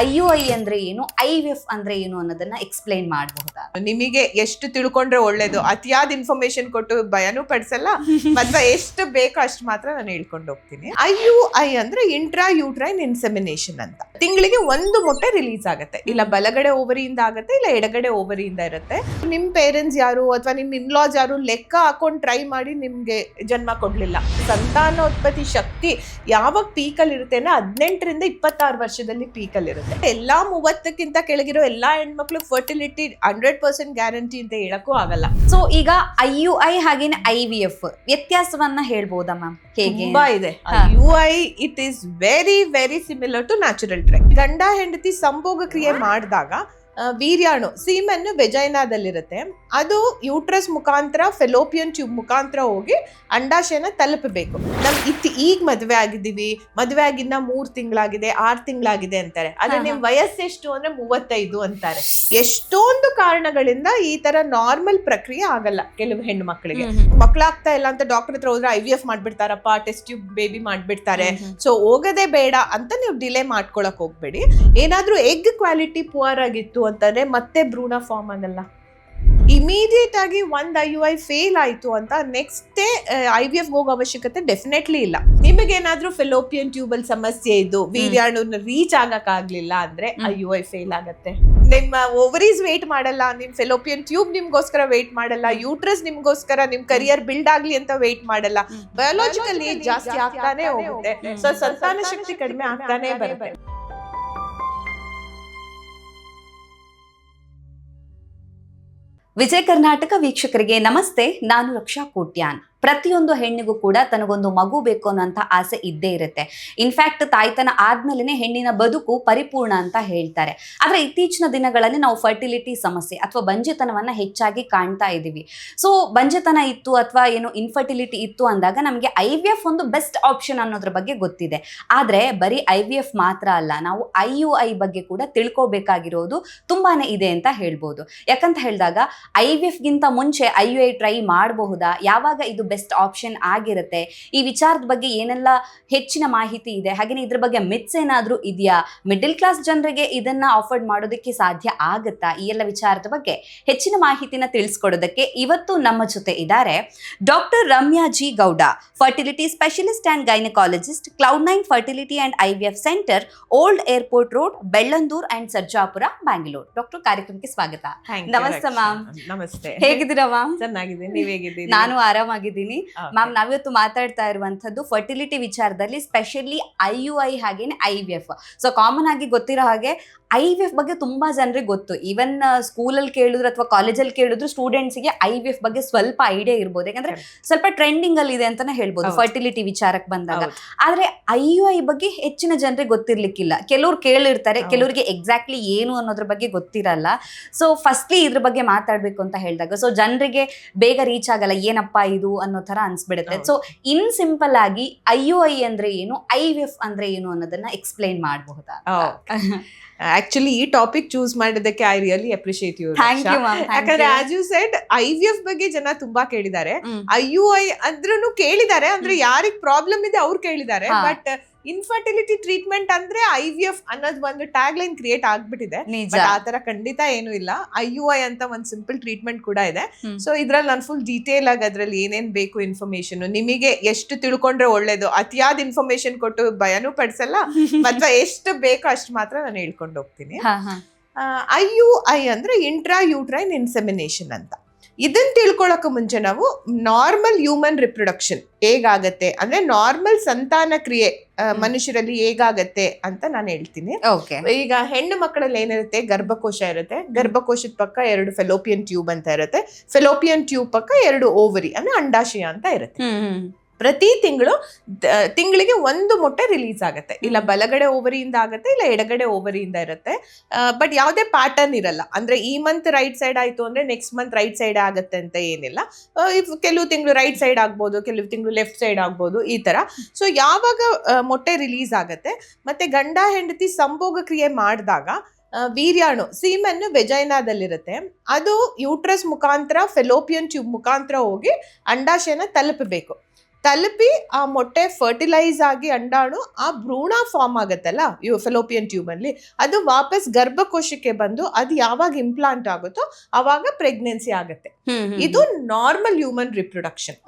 IUI ಅಂದ್ರೆ ಏನು, IVF ಅಂದ್ರೆ ಏನು ಅನ್ನೋದನ್ನ ಎಕ್ಸ್ಪ್ಲೈನ್ ಮಾಡಬಹುದಾ? ನಿಮಗೆ ಎಷ್ಟು ತಿಳ್ಕೊಂಡ್ರೆ ಒಳ್ಳೇದು. ಅತಿಯಾದ ಇನ್ಫಾರ್ಮೇಶನ್ ಕೊಟ್ಟು ಭಯನೂ ಪಡಿಸಲ್ಲ, ಮತ್ತೆ ಎಷ್ಟು ಬೇಕೋ ಅಷ್ಟು ಮಾತ್ರ ನಾನು ಹೇಳ್ಕೊಂಡು ಹೋಗ್ತೀನಿ. IUI ಅಂದ್ರೆ ಇಂಟ್ರಾ ಯೂಟ್ರೈನ್ ಇನ್ಸೆಮಿನೇಷನ್ ಅಂತ. ತಿಂಗಳಿಗೆ ಒಂದು ಮೊಟ್ಟೆ ರಿಲೀಸ್ ಆಗುತ್ತೆ. ಇಲ್ಲ ಬಲಗಡೆ ಓವರಿಯಿಂದ ಆಗುತ್ತೆ, ಇಲ್ಲ ಎಡಗಡೆ ಓವರಿಯಿಂದ ಇರುತ್ತೆ. ನಿಮ್ ಪೇರೆಂಟ್ಸ್ ಯಾರು ಅಥವಾ ನಿಮ್ ಇನ್ಲಾಸ್ ಯಾರು ಲೆಕ್ಕ ಹಾಕೊಂಡು ಟ್ರೈ ಮಾಡಿ ನಿಮ್ಗೆ ಜನ್ಮ ಕೊಡ್ಲಿಲ್ಲ. ಸಂತಾನೋತ್ಪತ್ತಿ ಶಕ್ತಿ ಯಾವಾಗ ಪೀಕಲ್ಲಿ ಇರುತ್ತೆ ಅಂದ್ರೆ 18ರಿಂದ 26 ವರ್ಷದಲ್ಲಿ ಪೀಕಲ್ಲಿ ಇರುತ್ತೆ. ಎಲ್ಲಾ 30ಕ್ಕಿಂತ ಕೆಳಗಿರೋ ಎಲ್ಲಾ ಹೆಣ್ಮಕ್ಳು ಫರ್ಟಿಲಿಟಿ 100% ಗ್ಯಾರಂಟಿ ಅಂತ ಹೇಳಕ್ಕೂ ಆಗಲ್ಲ. ಸೊ ಈಗ IUI ಹಾಗೇನೆ IVF ವ್ಯತ್ಯಾಸವನ್ನ ಹೇಳ್ಬೋದಾ ಮ್ಯಾಮ್? ಹೇಗೆ? ತುಂಬಾ ಇದೆ. IUI it is very very similar to natural train. ಗಂಡ ಹೆಂಡತಿ ಸಂಭೋಗ ಕ್ರಿಯೆ ಮಾಡಿದಾಗ ವೀರ್ಯಾಣು ಸೀಮೆನ್ ವೆಜೈನಾದಲ್ಲಿರುತ್ತೆ. ಅದು ಯೂಟ್ರಸ್ ಮುಖಾಂತರ ಫೆಲೋಪಿಯನ್ ಟ್ಯೂಬ್ ಮುಖಾಂತರ ಹೋಗಿ ಅಂಡಾಶಯನ ತಲುಪಬೇಕು. ನಮ್ ಈಗ ಮದ್ವೆ ಆಗಿದ್ದೀವಿ, ಮದ್ವೆ ಆಗಿನ್ನ 3 ತಿಂಗಳಾಗಿದೆ, 6 ತಿಂಗಳಾಗಿದೆ ಅಂತಾರೆ. ಆದ್ರೆ ನಿಮ್ ವಯಸ್ಸೆಷ್ಟು ಅಂದ್ರೆ 35 ಅಂತಾರೆ. ಎಷ್ಟೊಂದು ಕಾರಣಗಳಿಂದ ಈ ತರ ನಾರ್ಮಲ್ ಪ್ರಕ್ರಿಯೆ ಆಗಲ್ಲ ಕೆಲವು ಹೆಣ್ಣು ಮಕ್ಕಳಿಗೆ. ಮಕ್ಕಳಾಗ್ತಾ ಇಲ್ಲ ಅಂತ ಡಾಕ್ಟರ್ ಹತ್ರ ಹೋದ್ರೆ IVF ಮಾಡ್ಬಿಡ್ತಾರಪ್ಪ, ಟೆಸ್ಟ್ ಟ್ಯೂಬ್ ಬೇಬಿ ಮಾಡ್ಬಿಡ್ತಾರೆ, ಸೊ ಹೋಗದೆ ಬೇಡ ಅಂತ ನೀವು ಡಿಲೇ ಮಾಡ್ಕೊಳಕ್ ಹೋಗ್ಬೇಡಿ. ಏನಾದ್ರೂ ಎಗ್ ಕ್ವಾಲಿಟಿ ಪುವರ್ ಆಗಿತ್ತು ಅಂತಂದ್ರೆ ಮತ್ತೆ ಭ್ರೂಣ ಫಾರ್ಮ್ ಆಗಲ್ಲ. ಇಮಿಡಿಯೇಟ್ ಆಗಿ ಒಂದು IUI ಫೇಲ್ ಆಯ್ತು ಅಂತ ನೆಕ್ಸ್ಟ್ ಡೇ IVF ಹೋಗೋ ಅವಶ್ಯಕತೆ ಡೆಫಿನೆಟ್ಲಿ ಇಲ್ಲ. ನಿಮಗೇನಾದ್ರೂ ಫೆಲೋಪಿಯನ್ ಟ್ಯೂಬ್ ಅಲ್ಲಿ ಸಮಸ್ಯೆ ಇದ್ದು ವೀರ್ಯಾಣುನ ರೀಚ್ ಆಗಕ್ ಆಗ್ಲಿಲ್ಲ ಅಂದ್ರೆ IUI ಫೇಲ್ ಆಗತ್ತೆ. ನಿಮ್ಮ ಓವರೀಸ್ ವೇಟ್ ಮಾಡಲ್ಲ, ನಿಮ್ ಫೆಲೋಪಿಯನ್ ಟ್ಯೂಬ್ ನಿಮ್ಗೋಸ್ಕರ ವೇಟ್ ಮಾಡಲ್ಲ, ಯೂಟ್ರಸ್ ನಿಮ್ಗೋಸ್ಕರ ನಿಮ್ ಕರಿಯರ್ ಬಿಲ್ಡ್ ಆಗ್ಲಿ ಅಂತ ವೇಟ್ ಮಾಡಲ್ಲ. ಬಯೋಲಾಜಿಕಲ್ ಏಜ್ ಜಾಸ್ತಿ ಆಗ್ತಾನೆ ಹೋಗುತ್ತೆ, ಸೊ ಸಂತಾನ ಶಕ್ತಿ ಕಡಿಮೆ ಆಗ್ತಾನೆ ಬರುತ್ತೆ. ವಿಜಯ ಕರ್ನಾಟಕ ವೀಕ್ಷಕರಿಗೆ ನಮಸ್ತೆ. ನಾನು ರಕ್ಷಾ ಕೋಟ್ಯಾನ್. ಪ್ರತಿಯೊಂದು ಹೆಣ್ಣಿಗೂ ಕೂಡ ತನಗೊಂದು ಮಗು ಬೇಕು ಅನ್ನೋಂಥ ಆಸೆ ಇದ್ದೇ ಇರುತ್ತೆ. ಇನ್ಫ್ಯಾಕ್ಟ್ ತಾಯ್ತನ ಆದ್ಮೇಲೆ ಹೆಣ್ಣಿನ ಬದುಕು ಪರಿಪೂರ್ಣ ಅಂತ ಹೇಳ್ತಾರೆ. ಆದ್ರೆ ಇತ್ತೀಚಿನ ದಿನಗಳಲ್ಲಿ ನಾವು ಫರ್ಟಿಲಿಟಿ ಸಮಸ್ಯೆ ಅಥವಾ ಬಂಜೆತನವನ್ನ ಹೆಚ್ಚಾಗಿ ಕಾಣ್ತಾ ಇದ್ದೀವಿ. ಸೊ ಬಂಜೆತನ ಇತ್ತು ಅಥವಾ ಏನು ಇನ್ಫರ್ಟಿಲಿಟಿ ಇತ್ತು ಅಂದಾಗ ನಮಗೆ IVF ಒಂದು ಬೆಸ್ಟ್ ಆಪ್ಷನ್ ಅನ್ನೋದ್ರ ಬಗ್ಗೆ ಗೊತ್ತಿದೆ. ಆದ್ರೆ ಬರೀ IVF ಮಾತ್ರ ಅಲ್ಲ, ನಾವು IUI ಬಗ್ಗೆ ಕೂಡ ತಿಳ್ಕೋಬೇಕಾಗಿರೋದು ತುಂಬಾನೇ ಇದೆ ಅಂತ ಹೇಳ್ಬೋದು. ಯಾಕಂತ ಹೇಳಿದಾಗ IVF ಗಿಂತ ಮುಂಚೆ IUI ಟ್ರೈ ಮಾಡಬಹುದಾ, ಯಾವಾಗ ಇದು ಬೆಸ್ಟ್ ಆಪ್ಷನ್ ಆಗಿರುತ್ತೆ, ಈ ವಿಚಾರದ ಬಗ್ಗೆ ಏನೆಲ್ಲ ಹೆಚ್ಚಿನ ಮಾಹಿತಿ ಇದೆ, ಹಾಗೇನೆ ಇದ್ರ ಬಗ್ಗೆ ಮಿತ್ಸ್ ಏನಾದ್ರೂ ಇದೆಯಾ, ಮಿಡಲ್ ಕ್ಲಾಸ್ ಜನರಿಗೆ ಇದನ್ನ ಅಫೋರ್ಡ್ ಮಾಡೋದಕ್ಕೆ ಸಾಧ್ಯ ಆಗುತ್ತಾ, ಈ ಎಲ್ಲ ವಿಚಾರದ ಬಗ್ಗೆ ಹೆಚ್ಚಿನ ಮಾಹಿತಿನ ತಿಳಿಸ್ಕೊಡೋದಕ್ಕೆ ಇವತ್ತು ನಮ್ಮ ಜೊತೆ ಇದ್ದಾರೆ doctor Ramya G Gowda, fertility specialist and gynaecologist, Cloud9 fertility and IVF centre, old airport road, Bellandur and Sarjapur, Bangalore. Doctor, ಕಾರ್ಯಕ್ರಮಕ್ಕೆ ಸ್ವಾಗತ. ನಮಸ್ತೆ ಮ್ಯಾಮ್. ನಮಸ್ತೆ. ಹೇಗಿದ್ದೀರಾ ಮ್ಯಾಮ್? ಚೆನ್ನಾಗಿದೆ, ನೀವ್ ಹೇಗಿದ್ದೀರಿ? ನಾನು ಆರಾಮಾಗಿದ್ದೀನಿ ಮ್ಯಾಮ್. ನಾವಿವತ್ತು ಮಾತಾಡ್ತಾ ಇರುವಂತದ್ದು ಫರ್ಟಿಲಿಟಿ ವಿಚಾರದಲ್ಲಿ, ಸ್ಪೆಷಲಿ IUI ಹಾಗೇನೆ IVF. ಸೊ ಕಾಮನ್ ಆಗಿ ಗೊತ್ತಿರೋ ಹಾಗೆ IVF ಬಗ್ಗೆ ತುಂಬಾ ಜನರಿಗೆ ಗೊತ್ತು. ಈವನ್ ಸ್ಕೂಲಲ್ಲಿ ಕೇಳಿದ್ರು ಅಥವಾ ಕಾಲೇಜಲ್ಲಿ ಕೇಳಿದ್ರು ಸ್ಟೂಡೆಂಟ್ಸ್ಗೆ IVF ಬಗ್ಗೆ ಸ್ವಲ್ಪ ಐಡಿಯಾ ಇರ್ಬೋದು, ಯಾಕಂದ್ರೆ ಸ್ವಲ್ಪ ಟ್ರೆಂಡಿಂಗ್ ಅಲ್ಲಿ ಇದೆ ಅಂತಾನೆ ಹೇಳ್ಬೋದು ಫರ್ಟಿಲಿಟಿ ವಿಚಾರಕ್ಕೆ ಬಂದಾಗ. ಆದ್ರೆ IUI ಬಗ್ಗೆ ಹೆಚ್ಚಿನ ಜನರಿಗೆ ಗೊತ್ತಿರ್ಲಿಕ್ಕಿಲ್ಲ. ಕೆಲವ್ರು ಕೇಳಿರ್ತಾರೆ, ಕೆಲವರಿಗೆ ಎಕ್ಸಾಕ್ಟ್ಲಿ ಏನು ಅನ್ನೋದ್ರ ಬಗ್ಗೆ ಗೊತ್ತಿರಲ್ಲ. ಸೊ ಫಸ್ಟ್ಲಿ ಇದ್ರ ಬಗ್ಗೆ ಮಾತಾಡ್ಬೇಕು ಅಂತ ಹೇಳಿದಾಗ ಸೊ ಜನರಿಗೆ ಬೇಗ ರೀಚ್ ಆಗಲ್ಲ, ಏನಪ್ಪಾ ಇದು ಅನ್ನೋ ತರ ಅನ್ಸ್ಬಿಡುತ್ತೆ. ಸೊ ಇನ್ ಸಿಂಪಲ್ ಆಗಿ IUI ಅಂದ್ರೆ ಏನು, IVF ಅಂದ್ರೆ ಏನು ಅನ್ನೋದನ್ನ ಎಕ್ಸ್ಪ್ಲೈನ್ ಮಾಡಬಹುದಾ? ಆಕ್ಚುಲಿ ಈ ಟಾಪಿಕ್ ಚೂಸ್ ಮಾಡಿದ್ದಕ್ಕೆ ಐ ರಿಯಲಿ ಅಪ್ರಿಶಿಯೇಟ್ ಯು. ಯಾಕಂದ್ರೆ ಆಸ್ ಯು ಸೆಡ್ IVF ಬಗ್ಗೆ ಜನ ತುಂಬಾ ಕೇಳಿದ್ದಾರೆ, IUI ಅಂದ್ರೂ ಕೇಳಿದ್ದಾರೆ. ಅಂದ್ರೆ ಯಾರಿಗ್ ಪ್ರಾಬ್ಲಮ್ ಇದೆ ಅವ್ರು ಕೇಳಿದ್ದಾರೆ. ಬಟ್ ಇನ್ಫರ್ಟಿಲಿಟಿ ಟ್ರೀಟ್ಮೆಂಟ್ ಅಂದ್ರೆ IVF ಅನ್ನೋದು ಒಂದು ಟ್ಯಾಗ್ ಲೈನ್ ಕ್ರಿಯೇಟ್ ಆಗ್ಬಿಟ್ಟಿದೆ. ಆತರ ಖಂಡಿತ ಏನು ಇಲ್ಲ. IUI ಅಂತ ಒಂದು ಸಿಂಪಲ್ ಟ್ರೀಟ್ಮೆಂಟ್ ಕೂಡ ಇದೆ. ಸೊ ಇದ್ರಲ್ಲಿ ನಾನು ಫುಲ್ ಡೀಟೇಲ್ ಆಗಿ ಅದ್ರಲ್ಲಿ ಏನೇನ್ ಬೇಕು ಇನ್ಫಾರ್ಮೇಶನ್, ನಿಮಗೆ ಎಷ್ಟು ತಿಳ್ಕೊಂಡ್ರೆ ಒಳ್ಳೇದು. ಅತಿಯಾದ ಇನ್ಫಾರ್ಮೇಶನ್ ಕೊಟ್ಟು ಭಯನೂ ಪಡಿಸಲ್ಲ, ಮತ್ತೆ ಎಷ್ಟು ಬೇಕೋ ಅಷ್ಟು ಮಾತ್ರ ನಾನು ಹೇಳ್ಕೊಂಡು ಹೋಗ್ತೀನಿ. IUI ಅಂದ್ರೆ ಇಂಟ್ರಾ ಯೂಟ್ರೈನ್ ಇನ್ಸೆಮಿನೇಷನ್ ಅಂತ. ಇದನ್ನ ತಿಳ್ಕೊಳಕ್ ಮುಂಚೆ ನಾವು ನಾರ್ಮಲ್ ಹ್ಯೂಮನ್ ರಿಪ್ರೊಡಕ್ಷನ್ ಹೇಗಾಗತ್ತೆ ಅಂದ್ರೆ ನಾರ್ಮಲ್ ಸಂತಾನ ಕ್ರಿಯೆ ಮನುಷ್ಯರಲ್ಲಿ ಹೇಗಾಗತ್ತೆ ಅಂತ ನಾನು ಹೇಳ್ತೀನಿ. ಈಗ ಹೆಣ್ಣು ಮಕ್ಕಳಲ್ಲಿ ಏನಿರುತ್ತೆ, ಗರ್ಭಕೋಶ ಇರುತ್ತೆ. ಗರ್ಭಕೋಶದ ಪಕ್ಕ 2 ಫೆಲೋಪಿಯನ್ ಟ್ಯೂಬ್ ಅಂತ ಇರುತ್ತೆ. ಫೆಲೋಪಿಯನ್ ಟ್ಯೂಬ್ ಪಕ್ಕ 2 ಓವರಿ ಅಂದ್ರೆ ಅಂಡಾಶಯ ಅಂತ ಇರುತ್ತೆ. ಪ್ರತಿ ತಿಂಗಳಿಗೆ ಒಂದು ಮೊಟ್ಟೆ ರಿಲೀಸ್ ಆಗುತ್ತೆ. ಇಲ್ಲ ಬಲಗಡೆ ಓವರಿಯಿಂದ ಆಗುತ್ತೆ, ಇಲ್ಲ ಎಡಗಡೆ ಓವರಿಯಿಂದ ಇರುತ್ತೆ. ಬಟ್ ಯಾವುದೇ ಪ್ಯಾಟರ್ನ್ ಇರಲ್ಲ. ಅಂದ್ರೆ ಈ ಮಂತ್ ರೈಟ್ ಸೈಡ್ ಆಯ್ತು ಅಂದ್ರೆ ನೆಕ್ಸ್ಟ್ ಮಂತ್ ರೈಟ್ ಸೈಡ್ ಆಗುತ್ತೆ ಅಂತ ಏನಿಲ್ಲ. ಕೆಲವು ತಿಂಗಳು ರೈಟ್ ಸೈಡ್ ಆಗ್ಬೋದು, ಕೆಲವು ತಿಂಗಳು ಲೆಫ್ಟ್ ಸೈಡ್ ಆಗ್ಬೋದು, ಈ ತರ. ಸೊ ಯಾವಾಗ ಮೊಟ್ಟೆ ರಿಲೀಸ್ ಆಗುತ್ತೆ ಮತ್ತೆ ಗಂಡ ಹೆಂಡತಿ ಸಂಭೋಗ ಕ್ರಿಯೆ ಮಾಡಿದಾಗ ವೀರ್ಯಾಣು ಸೀಮೆನ್ ವೆಜೈನಾದಲ್ಲಿರುತ್ತೆ. ಅದು ಯೂಟ್ರಸ್ ಮುಖಾಂತರ ಫೆಲೋಪಿಯನ್ ಟ್ಯೂಬ್ ಮುಖಾಂತರ ಹೋಗಿ ಅಂಡಾಶಯನ ತಲುಪಬೇಕು. ತಲುಪಿ ಆ ಮೊಟ್ಟೆ ಫರ್ಟಿಲೈಸ್ ಆಗಿ ಅಂಡಾಣು ಆ ಭ್ರೂಣ ಫಾರ್ಮ್ ಆಗತ್ತಲ್ಲ ಫೆಲೋಪಿಯನ್ ಟ್ಯೂಬ್ ಅಲ್ಲಿ, ಅದು ವಾಪಸ್ ಗರ್ಭಕೋಶಕ್ಕೆ ಬಂದು ಅದು ಯಾವಾಗ ಇಂಪ್ಲಾಂಟ್ ಆಗುತ್ತೋ ಅವಾಗ ಪ್ರೆಗ್ನೆನ್ಸಿ ಆಗುತ್ತೆ. ಇದು ನಾರ್ಮಲ್ ಹ್ಯೂಮನ್ ರಿಪ್ರೊಡಕ್ಷನ್.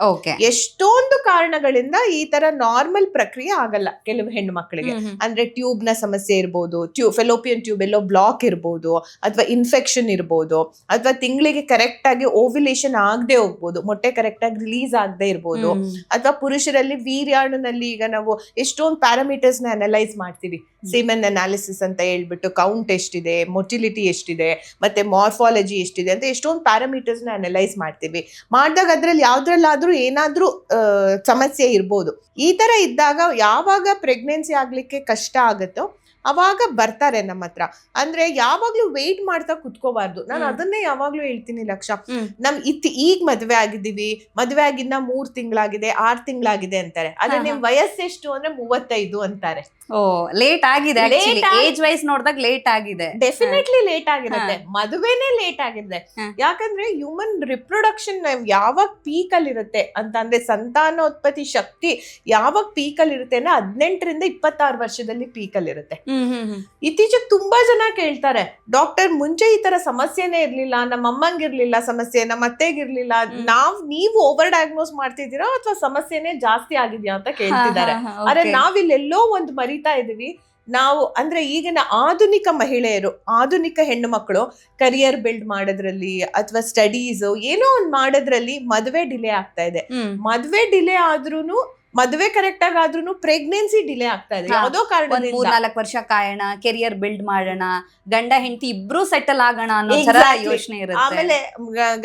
ಎಷ್ಟೊಂದು ಕಾರಣಗಳಿಂದ ಈ ತರ ನಾರ್ಮಲ್ ಪ್ರಕ್ರಿಯೆ ಆಗಲ್ಲ ಕೆಲವು ಹೆಣ್ಣು ಮಕ್ಕಳಿಗೆ. ಅಂದ್ರೆ ಟ್ಯೂಬ್ ನ ಸಮಸ್ಯೆ ಇರ್ಬೋದು, ಫೆಲೋಪಿಯನ್ ಟ್ಯೂಬ್ ಎಲ್ಲೋ ಬ್ಲಾಕ್ ಇರ್ಬೋದು, ಅಥವಾ ಇನ್ಫೆಕ್ಷನ್ ಇರ್ಬೋದು, ಅಥವಾ ತಿಂಗಳಿಗೆ ಕರೆಕ್ಟ್ ಆಗಿ ಓವ್ಯುಲೇಷನ್ ಆಗದೆ ಹೋಗ್ಬೋದು, ಮೊಟ್ಟೆ ಕರೆಕ್ಟ್ ಆಗಿ ರಿಲೀಸ್ ಆಗದೆ ಇರ್ಬೋದು, ಅಥವಾ ಪುರುಷರಲ್ಲಿ ವೀರ್ಯಾಣುನಲ್ಲಿ ಈಗ ನಾವು ಎಷ್ಟೊಂದು ಪ್ಯಾರಾಮೀಟರ್ಸ್ ನ ಅನಲೈಸ್ ಮಾಡ್ತೀವಿ, ಸೀಮೆನ್ ಅನಾಲಿಸಿಸ್ ಅಂತ ಹೇಳ್ಬಿಟ್ಟು ಕೌಂಟ್ ಎಷ್ಟಿದೆ, ಮೊಟಿಲಿಟಿ ಎಷ್ಟಿದೆ, ಮತ್ತೆ ಮಾರ್ಫಾಲಜಿ ಎಷ್ಟಿದೆ ಅಂತ ಎಷ್ಟೊಂದು ಪ್ಯಾರಾಮೀಟರ್ಸ್ ನ ಅನಲೈಸ್ ಮಾಡ್ತೀವಿ. ಮಾಡಿದಾಗ ಅದ್ರಲ್ಲಿ ಯಾವ್ದ್ರಲ್ಲಾದ್ರೂ ಏನಾದ್ರೂ ಸಮಸ್ಯೆ ಇರ್ಬೋದು. ಈ ತರ ಇದ್ದಾಗ ಯಾವಾಗ ಪ್ರೆಗ್ನೆನ್ಸಿ ಆಗ್ಲಿಕ್ಕೆ ಕಷ್ಟ ಆಗುತ್ತೋ ಅವಾಗ ಬರ್ತಾರೆ ನಮ್ಮ ಹತ್ರ. ಅಂದ್ರೆ ಯಾವಾಗ್ಲೂ ವೆಯ್ಟ್ ಮಾಡ್ತಾ ಕುತ್ಕೋಬಾರ್ದು. ನಾನು ಅದನ್ನೇ ಯಾವಾಗ್ಲೂ ಹೇಳ್ತೀನಿ ಲಕ್ಷ. ಈಗ ಮದ್ವೆ ಆಗಿದ್ದೀವಿ, ಮದ್ವೆ ಆಗಿನ್ನ 3 ತಿಂಗಳಾಗಿದೆ, 6 ತಿಂಗಳಾಗಿದೆ ಅಂತಾರೆ. ಅದೇ ನಿಮ್ ವಯಸ್ಸೆಷ್ಟು ಅಂದ್ರೆ 35 ಅಂತಾರೆ. ಲೇಟ್ ಆಗಿದೆ, ಏಜ್ ವೈಸ್ ನೋಡಿದಾಗ ಲೇಟ್ ಆಗಿದೆ. ಡೆಫಿನೆಟ್ಲಿ ಲೇಟ್ ಆಗಿರುತ್ತೆ, ಮದುವೆನೇ ಲೇಟ್ ಆಗಿದೆ. ಯಾಕಂದ್ರೆ ಹ್ಯೂಮನ್ ರಿಪ್ರೊಡಕ್ಷನ್ ಯಾವಾಗ ಪೀಕ್ ಅಲ್ಲಿ ಇರುತ್ತೆ ಅಂತ ಅಂದ್ರೆ ಸಂತಾನೋತ್ಪತ್ತಿ ಶಕ್ತಿ ಯಾವಾಗ ಪೀಕ್ ಅಲ್ಲಿ ಇರುತ್ತೆ ಅಂದ್ರೆ 18 ರಿಂದ 26 ವರ್ಷದಲ್ಲಿ ಪೀಕ್ ಅಲ್ಲಿ ಇರುತ್ತೆ. ಇತ್ತೀಚೆಗೆ ತುಂಬಾ ಜನ ಕೇಳ್ತಾರೆ, ಡಾಕ್ಟರ್ ಮುಂಚೆ ಈ ತರ ಸಮಸ್ಯೆನೇ ಇರ್ಲಿಲ್ಲ, ನಮ್ಮ ಅಮ್ಮಂಗಿರ್ಲಿಲ್ಲ ಸಮಸ್ಯೆ, ನಮ್ಮ ಅತ್ತೆಗಿರ್ಲಿಲ್ಲ, ನೀವು ಓವರ್ ಡಯಾಗ್ನೋಸ್ ಮಾಡ್ತಿದ್ದೀರಾ ಅಥವಾ ಸಮಸ್ಯೆನೇ ಜಾಸ್ತಿ ಆಗಿದ್ಯಾ ಅಂತ ಕೇಳ್ತಿದ್ದಾರೆ. ಆದ್ರೆ ನಾವಿಲ್ಲೆಲ್ಲೋ ಒಂದು ಮರಿತಾ ಇದೀವಿ. ನಾವು ಅಂದ್ರೆ ಈಗಿನ ಆಧುನಿಕ ಮಹಿಳೆಯರು, ಆಧುನಿಕ ಹೆಣ್ಣು ಮಕ್ಕಳು ಕರಿಯರ್ ಬಿಲ್ಡ್ ಮಾಡೋದ್ರಲ್ಲಿ ಅಥವಾ ಸ್ಟಡೀಸ್ ಏನೋ ಒಂದು ಮಾಡೋದ್ರಲ್ಲಿ ಮದುವೆ ಡಿಲೇ ಆಗ್ತಾ ಇದೆ. ಮದುವೆ ಡಿಲೇ ಆದ್ರೂನು, ಮದುವೆ ಕರೆಕ್ಟ್ ಆದ್ರೂ ಪ್ರೆಗ್ನೆನ್ಸಿ ಡಿಲೇ ಆಗ್ತಾ ಇದೆ. ಯಾವುದೋ ಕಾರಣದಿಂದ 3-4 ವರ್ಷ ಕಾಯೋಣ, ಕೆರಿಯರ್ ಬಿಲ್ಡ್ ಮಾಡೋಣ, ಗಂಡ ಹೆಂಡತಿ ಇಬ್ರು ಸೆಟಲ್ ಆಗೋಣ ಅನ್ನೋ ತರ ಯೋಚನೆ ಇರುತ್ತೆ. ಆಮೇಲೆ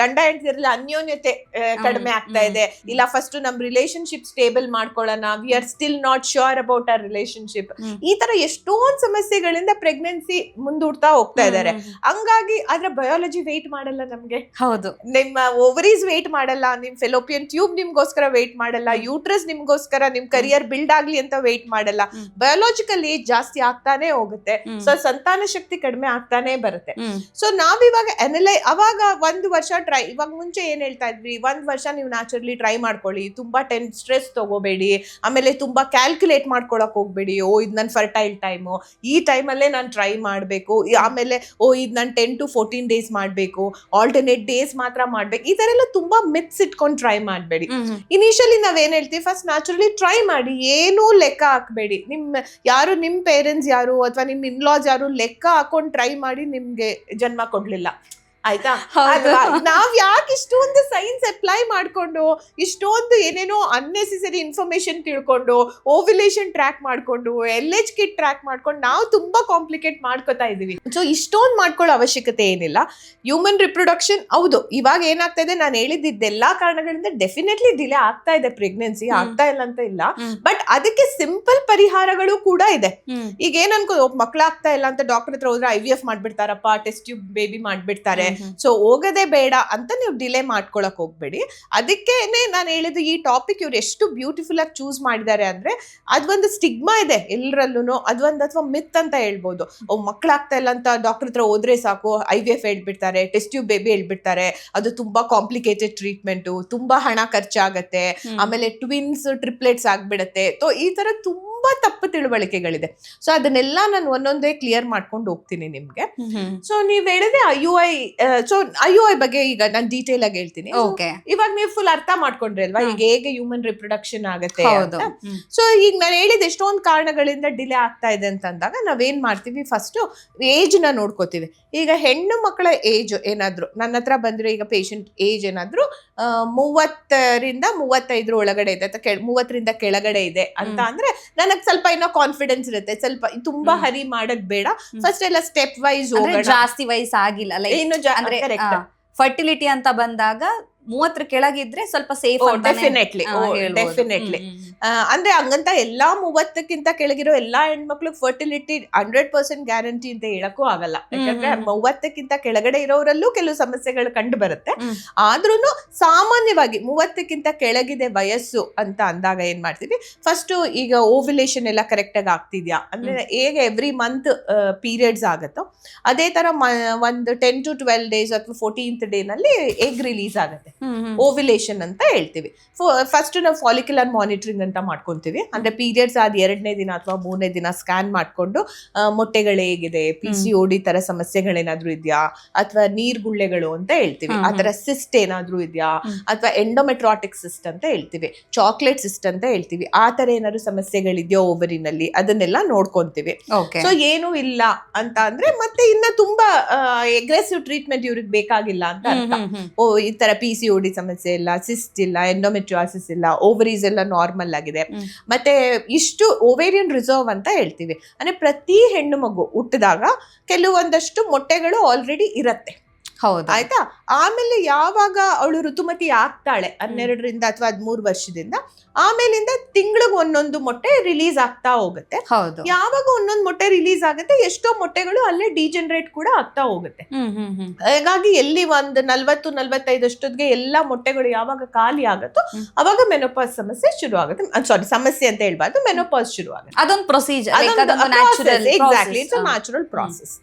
ಗಂಡ ಹೆಂಡತಿರಲ್ಲಿ ಅನ್ಯೋನ್ಯತೆ ಕಡಿಮೆ ಆಗ್ತಾ ಇದೆ. ಇಲ್ಲ ಫಸ್ಟ್ ನಮ್ ರಿಲೇಶನ್ಶಿಪ್ ಸ್ಟೇಬಲ್ ಮಾಡ್ಕೊಳ್ಳೋಣ, we are still not sure about our relationship. ಈ ತರ ಎಷ್ಟೊಂದು ಸಮಸ್ಯೆಗಳಿಂದ ಪ್ರೆಗ್ನೆನ್ಸಿ ಮುಂದೂಡ್ತಾ ಹೋಗ್ತಾ ಇದಾರೆ. ಹಂಗಾಗಿ ಅದ್ರ ಬಯಾಲಜಿ ವೇಟ್ ಮಾಡಲ್ಲ ನಮ್ಗೆ. ಹೌದು, ನಿಮ್ಮ ಓವರೀಸ್ ವೇಟ್ ಮಾಡಲ್ಲ, ನಿಮ್ ಫೆಲೋಪಿಯನ್ ಟ್ಯೂಬ್ ನಿಮ್ಗೋಸ್ಕರ ವೇಟ್ ಮಾಡಲ್ಲ, ಯೂಟ್ರಸ್ ನಿಮ್ಗೋಸ್ಕರ ನಿಮ್ ಕರಿಯರ್ ಬಿಲ್ಡ್ ಆಗ್ಲಿ ಅಂತ ವೇಟ್ ಮಾಡಲ್ಲ. ಬಯಾಲಜಿಕಲ್ ಏಜ್ ಜಾಸ್ತಿ ಆಗ್ತಾನೆ ಹೋಗುತ್ತೆ. ಸೊ ಸಂತಾನ ಶಕ್ತಿ ಕಡಿಮೆ ಆಗ್ತಾನೆ ಬರುತ್ತೆ. ಸೊ ನಾವಿವಾಗ ಅವಾಗ 1 ವರ್ಷ ಟ್ರೈ, ಇವಾಗ ಮುಂಚೆ ಏನ್ ಹೇಳ್ತಾ ಇದ್ವಿ, 1 ವರ್ಷ ನೀವು ನ್ಯಾಚುರಲಿ ಟ್ರೈ ಮಾಡ್ಕೊಳ್ಳಿ, ತುಂಬಾ ಸ್ಟ್ರೆಸ್ ತಗೋಬೇಡಿ, ಆಮೇಲೆ ತುಂಬಾ ಕ್ಯಾಲ್ಕುಲೇಟ್ ಮಾಡ್ಕೊಳಕ್ ಹೋಗ್ಬೇಡಿ. ಇದು ನನ್ ಫರ್ಟೈಲ್ ಟೈಮು, ಈ ಟೈಮಲ್ಲೇ ನಾನು ಟ್ರೈ ಮಾಡ್ಬೇಕು, ಆಮೇಲೆ ಇದು ನಾನು 10 to 14 ಡೇಸ್ ಮಾಡ್ಬೇಕು, ಆಲ್ಟರ್ನೇಟ್ ಡೇಸ್ ಮಾತ್ರ ಮಾಡ್ಬೇಕು. ಈ ತರ ಎಲ್ಲ ತುಂಬಾ ಮಿತ್ಸ್ ಇಟ್ಕೊಂಡು ಟ್ರೈ ಮಾಡ್ಬೇಡಿ. ಇನಿಷಿಯಲಿ ನಾವೇನ್ ಹೇಳ್ತೀವಿ, ಫಸ್ಟ್ ನ್ಯಾಚುರಲಿ ಟ್ರೈ ಮಾಡಿ, ಏನೂ ಲೆಕ್ಕ ಹಾಕ್ಬೇಡಿ. ನಿಮ್ ಪೇರೆಂಟ್ಸ್ ಯಾರು ಅಥವಾ ನಿಮ್ ಇನ್ಲಾಸ್ ಯಾರು ಲೆಕ್ಕ ಹಾಕೊಂಡು ಟ್ರೈ ಮಾಡಿ ನಿಮ್ಗೆ ಜನ್ಮ ಕೊಡ್ಲಿಲ್ಲ, ಆಯ್ತಾ? ನಾವ್ ಯಾಕೆ ಇಷ್ಟೊಂದು ಸೈನ್ಸ್ ಅಪ್ಲೈ ಮಾಡ್ಕೊಂಡು, ಇಷ್ಟೊಂದು ಏನೇನೋ ಅನ್ನೆಸೆಸರಿ ಇನ್ಫಾರ್ಮೇಶನ್ ತಿಳ್ಕೊಂಡು, ಓವ್ಯುಲೇಷನ್ ಟ್ರ್ಯಾಕ್ ಮಾಡ್ಕೊಂಡು, LH ಕಿಟ್ ಟ್ರ್ಯಾಕ್ ಮಾಡ್ಕೊಂಡು ನಾವು ತುಂಬಾ ಕಾಂಪ್ಲಿಕೇಟ್ ಮಾಡ್ಕೋತಾ ಇದೀವಿ. ಸೊ ಇಷ್ಟೊಂದು ಮಾಡ್ಕೊಳ್ಳೋ ಅವಶ್ಯಕತೆ ಏನಿಲ್ಲ. ಹ್ಯೂಮನ್ ರಿಪ್ರೊಡಕ್ಷನ್ ಹೌದು ಇವಾಗ ಏನಾಗ್ತಾ ಇದೆ, ನಾನು ಹೇಳಿದ್ದೆಲ್ಲಾ ಕಾರಣಗಳಿಂದ ಡೆಫಿನೆಟ್ಲಿ ಡಿಲೇ ಆಗ್ತಾ ಇದೆ, ಪ್ರೆಗ್ನೆನ್ಸಿ ಆಗ್ತಾ ಇಲ್ಲ ಅಂತ ಇಲ್ಲ. ಬಟ್ ಅದಕ್ಕೆ ಸಿಂಪಲ್ ಪರಿಹಾರಗಳು ಕೂಡ ಇದೆ. ಈಗ ಏನ್ ಅನ್ಕೋ, ಮಕ್ಳಾಗ್ತಾ ಇಲ್ಲ ಅಂತ ಡಾಕ್ಟರ್ ಹತ್ರ ಹೋದ್ರೆ IVF ಮಾಡ್ಬಿಡ್ತಾರಪ್ಪ, ಟೆಸ್ಟ್ ಟ್ಯೂಬ್ ಬೇಬಿ ಮಾಡ್ಬಿಡ್ತಾರೆ, ಸೊ ಹೋಗದೆ ಬೇಡ ಅಂತ ನೀವು ಡಿಲೇ ಮಾಡ್ಕೊಳಕ್ ಹೋಗ್ಬೇಡಿ. ಅದಕ್ಕೇನೆ ನಾನು ಹೇಳಿದ್ದು, ಈ ಟಾಪಿಕ್ ಇವ್ರು ಎಷ್ಟು ಬ್ಯೂಟಿಫುಲ್ ಆಗಿ ಚೂಸ್ ಮಾಡಿದ್ದಾರೆ ಅಂದ್ರೆ, ಅದೊಂದು ಸ್ಟಿಗ್ಮಾ ಇದೆ ಎಲ್ಲರಲ್ಲೂ, ಅದೊಂದು ಅಥವಾ ಮಿತ್ ಅಂತ ಹೇಳ್ಬೋದು. ಮಕ್ಳಾಗ್ತಾ ಇಲ್ಲ ಅಂತ ಡಾಕ್ಟರ್ ಹತ್ರ ಹೋದ್ರೆ ಸಾಕು, IVF ಹೇಳ್ಬಿಡ್ತಾರೆ, ಟೆಸ್ಟ್ ಟ್ಯೂಬ್ ಬೇಬಿ ಹೇಳ್ಬಿಡ್ತಾರೆ, ಅದು ತುಂಬಾ ಕಾಂಪ್ಲಿಕೇಟೆಡ್ ಟ್ರೀಟ್ಮೆಂಟ್, ತುಂಬಾ ಹಣ ಖರ್ಚಾಗತ್ತೆ, ಆಮೇಲೆ ಟ್ವಿನ್ಸ್ ಟ್ರಿಪ್ಲೆಟ್ಸ್ ಆಗ್ಬಿಡತ್ತೆ. ಈ ತರ ತುಂಬಾ ತಪ್ಪು ತಿಳುವಳಿಕೆಗಳಿದೆ. ಸೊ ಅದನ್ನೆಲ್ಲ ನಾನು ಒಂದೊಂದೇ ಕ್ಲಿಯರ್ ಮಾಡ್ಕೊಂಡು ಹೋಗ್ತೀನಿ ನಿಮ್ಗೆ. ಸೊ ನೀವ್ ಹೇಳಿದ್ರೆ IUI ಬಗ್ಗೆ ಈಗ ನಾನು ಡೀಟೇಲ್ ಆಗಿ ಹೇಳ್ತೀನಿ. ಇವಾಗ ನೀವು ಫುಲ್ ಅರ್ಥ ಮಾಡ್ಕೊಂಡ್ರಿ ಅಲ್ವಾ, ಈಗ ಹೇಗೆ ಹ್ಯೂಮನ್ ರಿಪ್ರೊಡಕ್ಷನ್ ಆಗುತ್ತೆ ಅಂತ. ಸೊ ಈಗ ನಾನು ಹೇಳಿದ ಎಷ್ಟೊಂದು ಕಾರಣಗಳಿಂದ ಡಿಲೇ ಆಗ್ತಾ ಇದೆ ಅಂತ ಅಂದಾಗ ನಾವೇನ್ ಮಾಡ್ತೀವಿ, ಫಸ್ಟ್ ಏಜ್ ನ ನೋಡ್ಕೋತೀವಿ. ಈಗ ಹೆಣ್ಣು ಮಕ್ಕಳ ಏಜ್ ಏನಾದ್ರು ನನ್ನ ಹತ್ರ ಬಂದ್ರೆ, ಈಗ ಪೇಷಂಟ್ ಏಜ್ ಏನಾದ್ರು 30 ರಿಂದ 35 ಒಳಗಡೆ ಇದೆ ಅಥವಾ 30 ರಿಂದ ಕೆಳಗಡೆ ಇದೆ ಅಂತ ಅಂದ್ರೆ ನನಗೆ ಸ್ವಲ್ಪ ಏನೋ ಕಾನ್ಫಿಡೆನ್ಸ್ ಇರುತ್ತೆ. ಸ್ವಲ್ಪ ತುಂಬಾ ಹರಿ ಮಾಡೋದ್ ಬೇಡ, ಫಸ್ಟ್ ಎಲ್ಲ ಸ್ಟೆಪ್ ವೈಸ್ ಹೋಗೋಣ. ಜಾಸ್ತಿ ವಯಸ್ಸು ಆಗಿಲ್ಲ, ಫರ್ಟಿಲಿಟಿ ಅಂತ ಬಂದಾಗ 30 ಕೆಳಗಿದ್ರೆ ಸ್ವಲ್ಪ ಸೇಫ್. ಡೆಫಿನೆಟ್ಲಿ ಅಂದ್ರೆ ಹಂಗಂತ ಎಲ್ಲಾ 30ಕ್ಕಿಂತ ಕೆಳಗಿರೋ ಎಲ್ಲಾ ಹೆಣ್ಮಕ್ಳು ಫರ್ಟಿಲಿಟಿ 100% ಗ್ಯಾರಂಟಿ ಅಂತ ಹೇಳಕ್ಕೂ ಆಗಲ್ಲ. ಯಾಕಂದ್ರೆ 30ಕ್ಕಿಂತ ಕೆಳಗಡೆ ಇರೋರಲ್ಲೂ ಕೆಲವು ಸಮಸ್ಯೆಗಳು ಕಂಡು ಬರುತ್ತೆ. ಆದ್ರೂನು ಸಾಮಾನ್ಯವಾಗಿ 30ಕ್ಕಿಂತ ಕೆಳಗಿದೆ ವಯಸ್ಸು ಅಂತ ಅಂದಾಗ ಏನ್ ಮಾಡ್ತೀವಿ, ಫಸ್ಟ್ ಈಗ ಓವ್ಯುಲೇಷನ್ ಎಲ್ಲ ಕರೆಕ್ಟ್ ಆಗಿ ಆಗ್ತಿದ್ಯಾ ಅಂದ್ರೆ ಹೇಗೆ ಎವ್ರಿ ಮಂತ್ ಪೀರಿಯಡ್ಸ್ ಆಗುತ್ತೋ ಅದೇ ತರ ಒಂದು 10 to 12 ಡೇಸ್ ಅಥವಾ 14th ಡೇ ನಲ್ಲಿ ಎಗ್ ರಿಲೀಸ್ ಆಗುತ್ತೆ, ಓವ್ಯುಲೇಷನ್ ಅಂತ ಹೇಳ್ತೀವಿ. ಫಸ್ಟ್ ನಾವು ಫಾಲಿಕ್ಯುಲರ್ ಮಾನಿಟರಿಂಗ್ ಅಂತ ಮಾಡ್ಕೊಂತೀವಿ. ಅಂದ್ರೆ ಪೀರಿಯಡ್ಸ್ ಆದ 2ನೇ ದಿನ ಅಥವಾ 3ನೇ ದಿನ ಸ್ಕ್ಯಾನ್ ಮಾಡ್ಕೊಂಡು ಮೊಟ್ಟೆಗಳು ಹೇಗಿದೆ, PCOD ತರ ಸಮಸ್ಯೆಗಳೇನಾದ್ರೂ ಇದೆಯಾ, ಅಥವಾ ನೀರ್ಗುಳ್ಳೆಗಳು ಅಂತ ಹೇಳ್ತೀವಿ ಆ ತರ ಸಿಸ್ಟ್ ಏನಾದ್ರೂ ಇದೆಯಾ, ಅಥವಾ ಎಂಡೋಮೆಟ್ರಾಟಿಕ್ ಸಿಸ್ಟ್ ಅಂತ ಹೇಳ್ತೀವಿ, ಚಾಕ್ಲೇಟ್ ಸಿಸ್ಟ್ ಅಂತ ಹೇಳ್ತೀವಿ, ಆ ತರ ಏನಾದ್ರು ಸಮಸ್ಯೆಗಳಿದೆಯೋ ಓವರಿನಲ್ಲಿ ಅದನ್ನೆಲ್ಲ ನೋಡ್ಕೊಂತೀವಿ. ಸೊ ಏನು ಇಲ್ಲ ಅಂತ ಅಂದ್ರೆ ಮತ್ತೆ ಇನ್ನ ತುಂಬಾ ಅಗ್ರೆಸಿವ್ ಟ್ರೀಟ್ಮೆಂಟ್ ಇವ್ರಿಗೆ ಬೇಕಾಗಿಲ್ಲ ಅಂತ ಅರ್ಥ. ಈ ತರ PCOD ಸಮಸ್ಯೆ ಇಲ್ಲ, ಸಿಸ್ಟ್ ಇಲ್ಲ, ಎಂಡೋಮೆಟ್ರಿಯಾಸಿಸ್ ಇಲ್ಲ, ಓವರೀಸ್ ಎಲ್ಲ ನಾರ್ಮಲ್ ಆಗಿದೆ. ಮತ್ತೆ ಇಷ್ಟು ಓವೇರಿಯನ್ ರಿಸರ್ವ್ ಅಂತ ಹೇಳ್ತೀವಿ. ಅಂದ್ರೆ ಪ್ರತಿ ಹೆಣ್ಣು ಮಗು ಹುಟ್ಟಿದಾಗ ಕೆಲವೊಂದಷ್ಟು ಮೊಟ್ಟೆಗಳು ಆಲ್ರೆಡಿ ಇರತ್ತೆ, ಆಯ್ತಾ. ಆಮೇಲೆ ಯಾವಾಗ ಅವಳು ಋತುಮತಿ ಆಗ್ತಾಳೆ 12ರಿಂದ ಅಥವಾ 13 ವರ್ಷದಿಂದ, ಆಮೇಲಿಂದ ತಿಂಗಳಿಗೆ ಒಂದೊಂದು ಮೊಟ್ಟೆ ರಿಲೀಸ್ ಆಗ್ತಾ ಹೋಗುತ್ತೆ. ಯಾವಾಗ ಒಂದೊಂದು ಮೊಟ್ಟೆ ರಿಲೀಸ್ ಆಗುತ್ತೆ ಎಷ್ಟೋ ಮೊಟ್ಟೆಗಳು ಅಲ್ಲೇ ಡಿಜನರೇಟ್ ಕೂಡ ಆಗ್ತಾ ಹೋಗುತ್ತೆ. ಹಾಗಾಗಿ ಎಲ್ಲಿ ಒಂದು 40-45 ಅಷ್ಟೊತ್ತಿಗೆ ಎಲ್ಲಾ ಮೊಟ್ಟೆಗಳು ಯಾವಾಗ ಖಾಲಿ ಆಗುತ್ತೋ ಅವಾಗ ಮೆನೋಪಾಸ್ ಸಮಸ್ಯೆ ಶುರು ಆಗುತ್ತೆ. ಸಾರಿ, ಸಮಸ್ಯೆ ಅಂತ ಹೇಳ್ಬಾರ್ದು, ಮೆನೋಪಾಸ್ ಶುರು ಆಗುತ್ತೆ. ಅದೊಂದು procedure, exactly, it's a natural process.